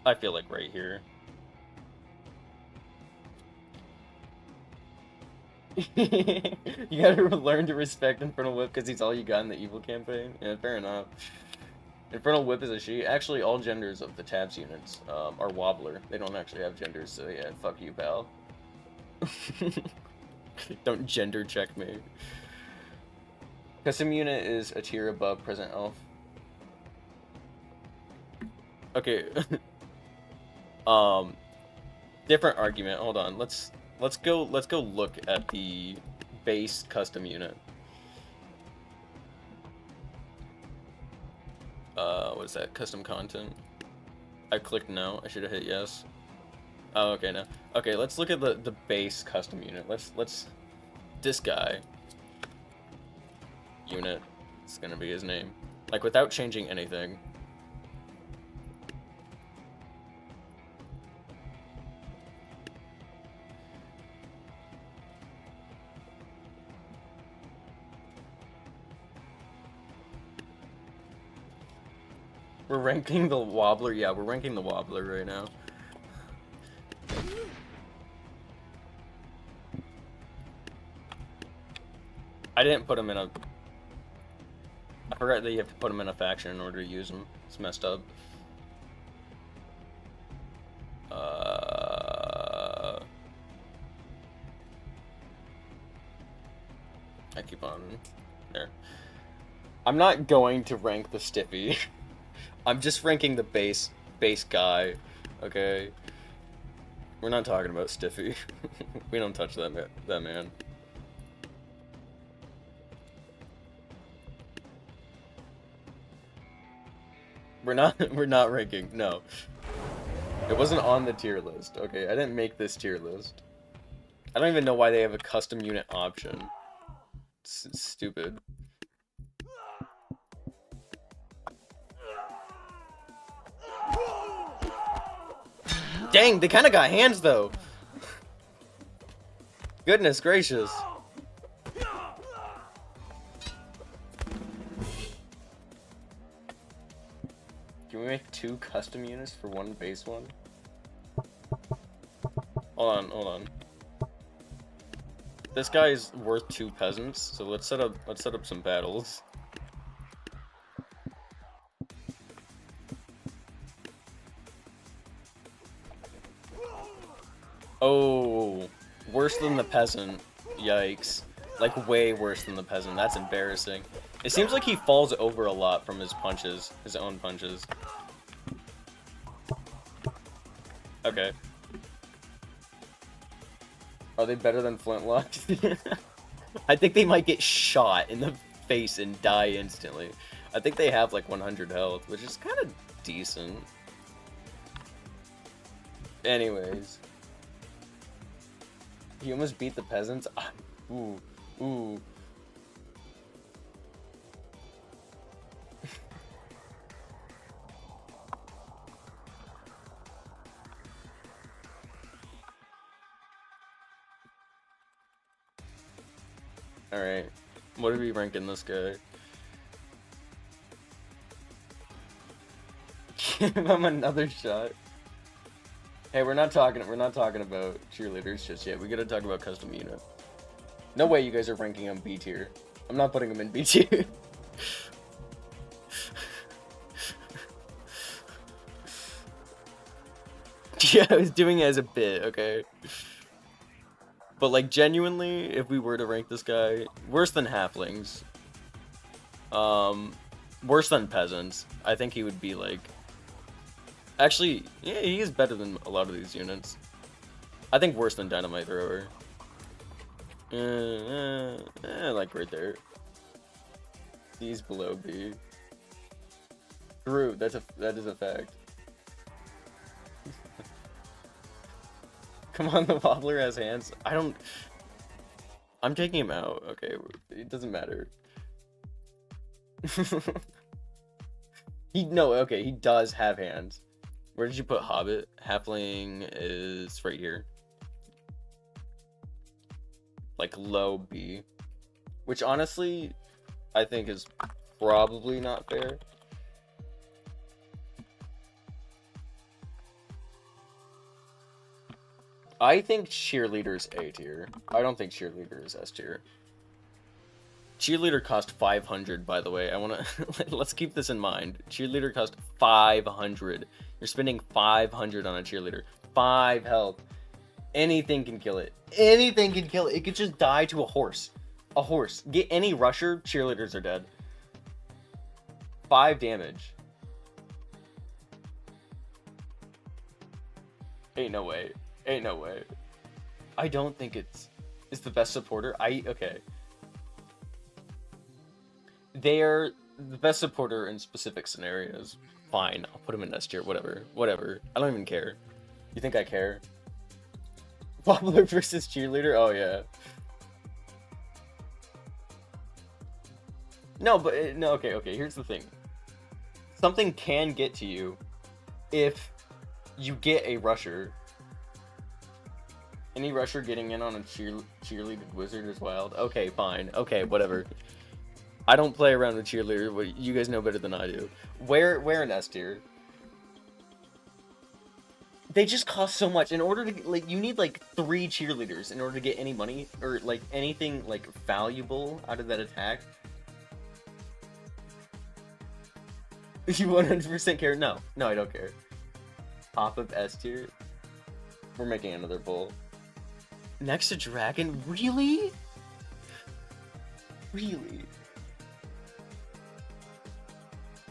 I feel like right here. You gotta learn to respect Infernal Whip because he's all you got in the evil campaign. Yeah, fair enough. Infernal Whip is a she. Actually, all genders of the tabs units are wobbler. They don't actually have genders, so yeah, fuck you, pal. Don't gender check me. Custom unit is a tier above present elf. Okay. Different argument. Hold on. Let's go look at the base custom unit. What is that? Custom content. I clicked no. I should have hit yes. Oh, okay, no. Okay, let's look at the base custom unit. Let's this guy unit. It's gonna be his name. Like, without changing anything. We're ranking the wobbler. Yeah, we're ranking the wobbler right now. I didn't put him in a... I forgot that you have to put him in a faction in order to use him. It's messed up. I keep on... There. I'm not going to rank the Stiffy. I'm just ranking the base guy, okay? We're not talking about Stiffy. We don't touch that man. We're not ranking, no. It wasn't on the tier list, okay? I didn't make this tier list. I don't even know why they have a custom unit option. It's stupid. Dang, they kind of got hands, though. Goodness gracious. Can we make 2 custom units for 1 base one? Hold on. This guy is worth 2 peasants, so let's set up some battles. Oh, worse than the peasant. Yikes. Like, way worse than the peasant. That's embarrassing. It seems like he falls over a lot from his punches, his own punches. Okay. Are they better than Flintlock? I think they might get shot in the face and die instantly. I think they have like 100 health, which is kind of decent. Anyways. He almost beat the peasants. Ooh. Ooh. Alright. What are we ranking this guy? Give him another shot. Hey, we're not talking about cheerleaders just yet. We gotta talk about custom unit. No way you guys are ranking him B tier. I'm not putting him in B tier. Yeah, I was doing it as a bit, okay? But like genuinely, if we were to rank this guy, worse than halflings. Worse than peasants. I think he would be like... Actually, yeah, he is better than a lot of these units. I think worse than Dynamite Thrower. Like right there. He's below B. True, that is a fact. Come on, the wobbler has hands. I'm taking him out. Okay, it doesn't matter. He does have hands. Where did you put Hobbit? Halfling is right here. Like low B. Which honestly, I think is probably not fair. I think Cheerleader's A tier. I don't think Cheerleader is S tier. Cheerleader cost 500, by the way. I wanna let's keep this in mind. Cheerleader cost 500. You're spending 500 on a cheerleader. 5 health. Anything can kill it. Anything can kill it. It could just die to a horse. A horse. Get any rusher, cheerleaders are dead. 5 damage. Ain't no way. Ain't no way. I don't think it's the best supporter. Okay. They're the best supporter in specific scenarios. Fine, I'll put him in S tier. Whatever. I don't even care. You think I care? Wobbler versus cheerleader? Oh yeah. No, but no. Okay. Here's the thing. Something can get to you if you get a rusher. Any rusher getting in on a cheerleaded wizard is wild. Okay, fine. Okay, whatever. I don't play around with cheerleader, but you guys know better than I do. Where an S tier? They just cost so much. In order to like, you need like 3 cheerleaders in order to get any money or like anything like valuable out of that attack. You 100% care? No, I don't care. Top of S tier. We're making another pull. Next to dragon? Really? Really?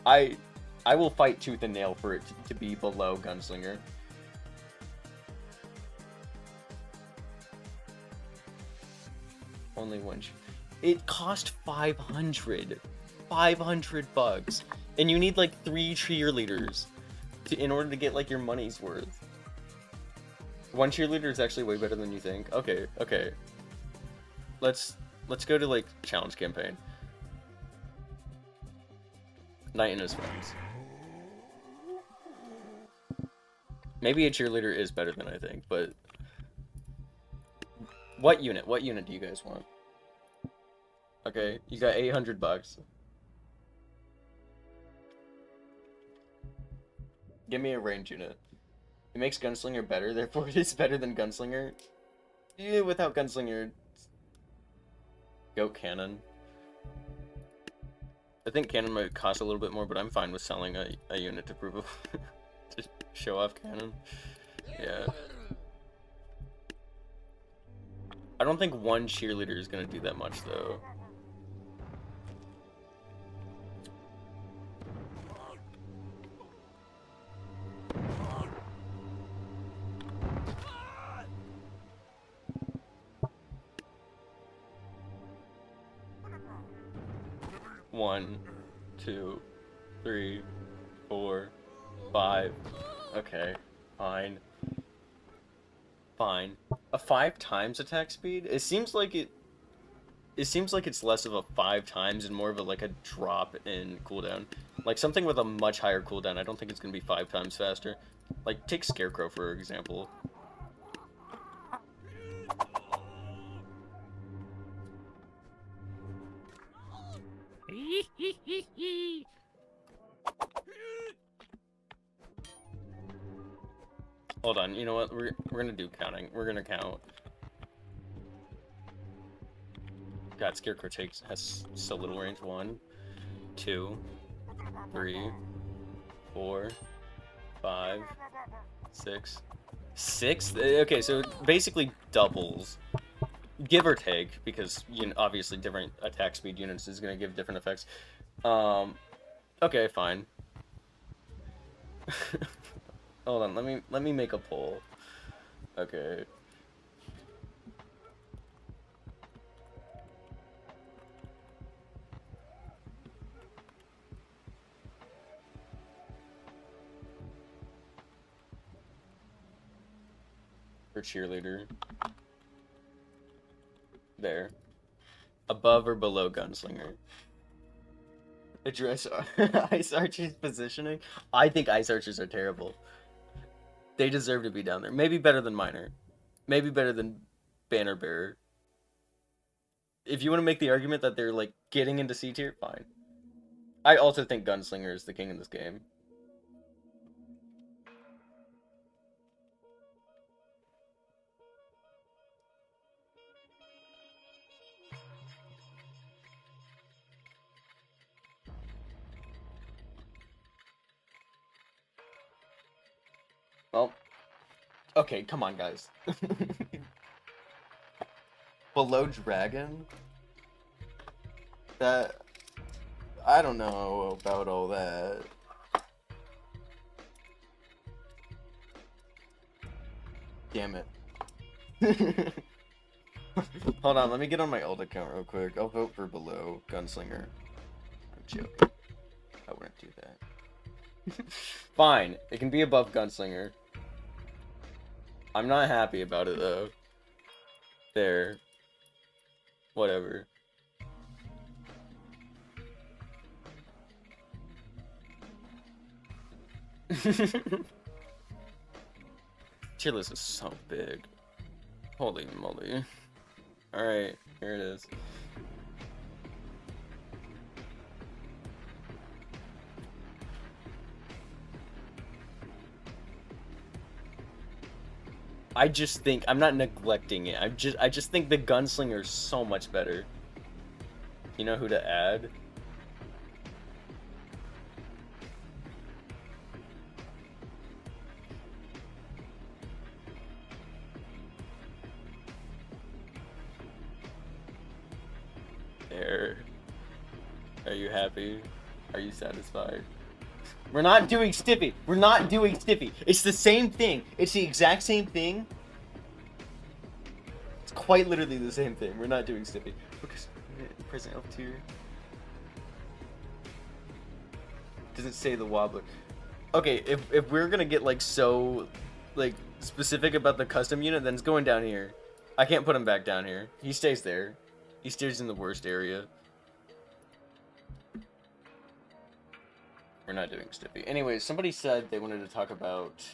I will fight tooth and nail for it to be below Gunslinger. Only one. It cost 500. 500 bucks. And you need like 3 cheerleaders in order to get like your money's worth. 1 cheerleader is actually way better than you think. Okay. Let's go to like challenge campaign. Knight and his friends. Maybe a cheerleader is better than I think, but what unit do you guys want? Okay, you got 800 bucks. Give me a range unit. It makes Gunslinger better, therefore it is better than Gunslinger. Yeah, without Gunslinger, Goat Cannon. I think Cannon might cost a little bit more, but I'm fine with selling a unit to prove to show off Cannon. Yeah. I don't think 1 cheerleader is gonna do that much though. One, 2, 3, 4, 5. Okay, fine. Fine. A 5 times attack speed? It seems like it's less of a 5 times and more of a like a drop in cooldown. Like something with a much higher cooldown. I don't think it's gonna be 5 times faster. Like take Scarecrow for example. Hold on, you know what? We're gonna do counting. We're gonna count. God, Scarecrow has so little range. 1, 2, 3, 4, 5, 6. 6? Okay, so it basically doubles. Give or take, because you know, obviously different attack speed units is gonna give different effects. Okay, fine. Hold on, let me make a poll. Okay. For Cheerleader. There. Above or below Gunslinger? Address Ice Archer's positioning? I think Ice Archers are terrible. They deserve to be down there. Maybe better than Miner. Maybe better than Banner Bearer. If you want to make the argument that they're, like, getting into C tier, fine. I also think Gunslinger is the king in this game. Well, okay, come on, guys. Below Dragon? That... I don't know about all that. Damn it. Hold on, let me get on my old account real quick. I'll vote for below Gunslinger. I'm joking. I wouldn't do that. Fine, it can be above Gunslinger. I'm not happy about it, though. There. Whatever. Tierlist is so big. Holy moly. Alright, here it is. I just think I'm not neglecting it. I just think the Gunslinger is so much better. You know who to add? There. Are you happy? Are you satisfied? We're not doing Stiffy. We're not doing Stiffy. It's the same thing. It's the exact same thing. It's quite literally the same thing. We're not doing Stiffy. Because present elf tier doesn't say the wobbler. Okay, if we're gonna get like so like specific about the custom unit, then it's going down here. I can't put him back down here. He stays there. He stays in the worst area. We're not doing Stiffy. Anyways, somebody said they wanted to talk about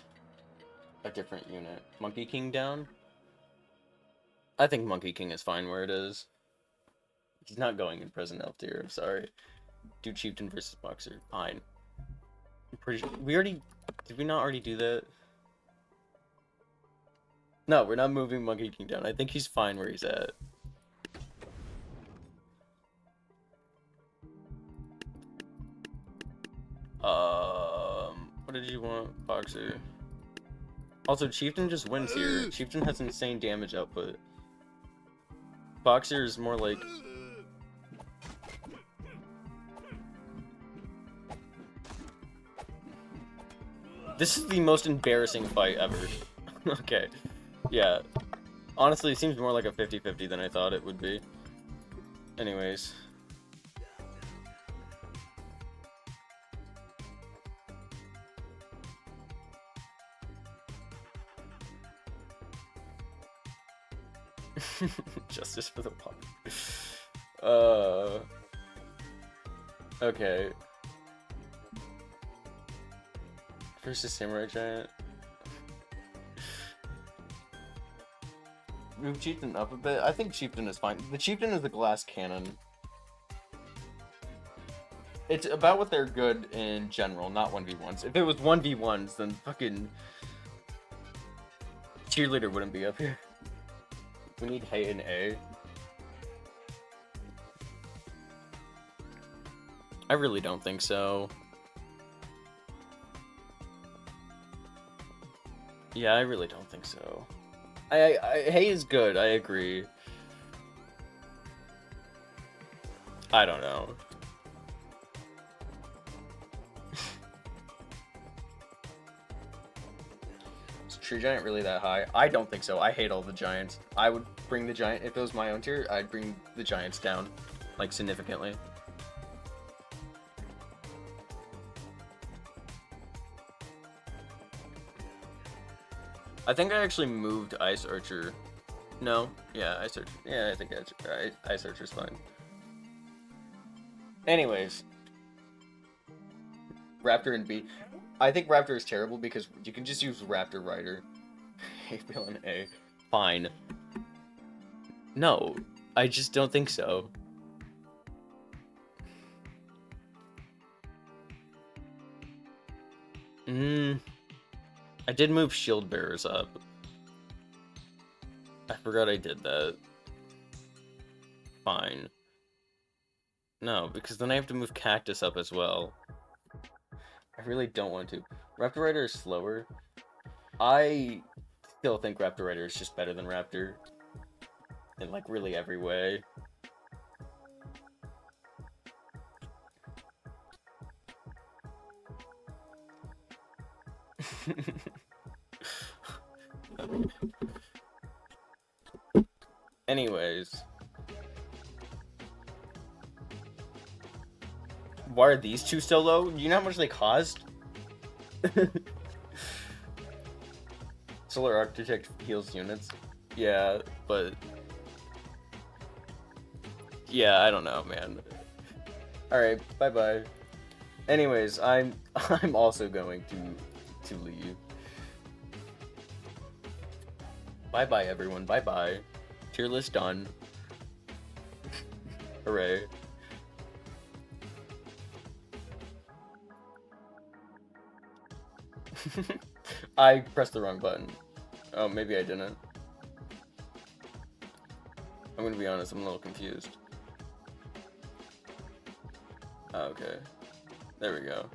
a different unit. Monkey King down? I think Monkey King is fine where it is. He's not going in present elf tier, I'm sorry. Do Chieftain versus Boxer. Fine. I'm pretty sure we already... Did we not already do that? No, we're not moving Monkey King down. I think he's fine where he's at. What did you want, Boxer? Also, Chieftain just wins here. Chieftain has insane damage output. Boxer is more like... This is the most embarrassing fight ever. Okay. Yeah. Honestly, it seems more like a 50-50 than I thought it would be. Anyways. Justice for the pup. Okay. Versus Samurai Giant. Move Chieftain up a bit. I think Chieftain is fine. The Chieftain is the glass cannon. It's about what they're good in general, not 1v1s. If it was 1v1s, then fucking Cheerleader wouldn't be up here. We need Hay and A. I really don't think so. Yeah, I really don't think so. Hay is good, I agree. I don't know. Is Tree Giant really that high? I don't think so. I hate all the giants. I would bring the giant, if it was my own tier, I'd bring the giants down, like, significantly. I think I actually moved Ice Archer. No, yeah, Ice Archer. Yeah, I think Ice Archer's fine. Anyways, Raptor and B. I think Raptor is terrible because you can just use Raptor Rider. A villain A. Fine. No, I just don't think so. I did move Shield Bearers up. I forgot I did that. Fine. No, because then I have to move Cactus up as well. I really don't want to. Raptor Rider is slower. I still think Raptor Rider is just better than Raptor. In, like, really every way. Anyways. Why are these two so low? Do you know how much they cost? Solar Architect heals units. Yeah, but... yeah, I don't know, man. Alright, bye-bye. Anyways, I'm also going to leave. Bye-bye, everyone. Bye-bye. Tier list done. Hooray. I pressed the wrong button. Oh, maybe I didn't. I'm gonna be honest, I'm a little confused. Okay. There we go.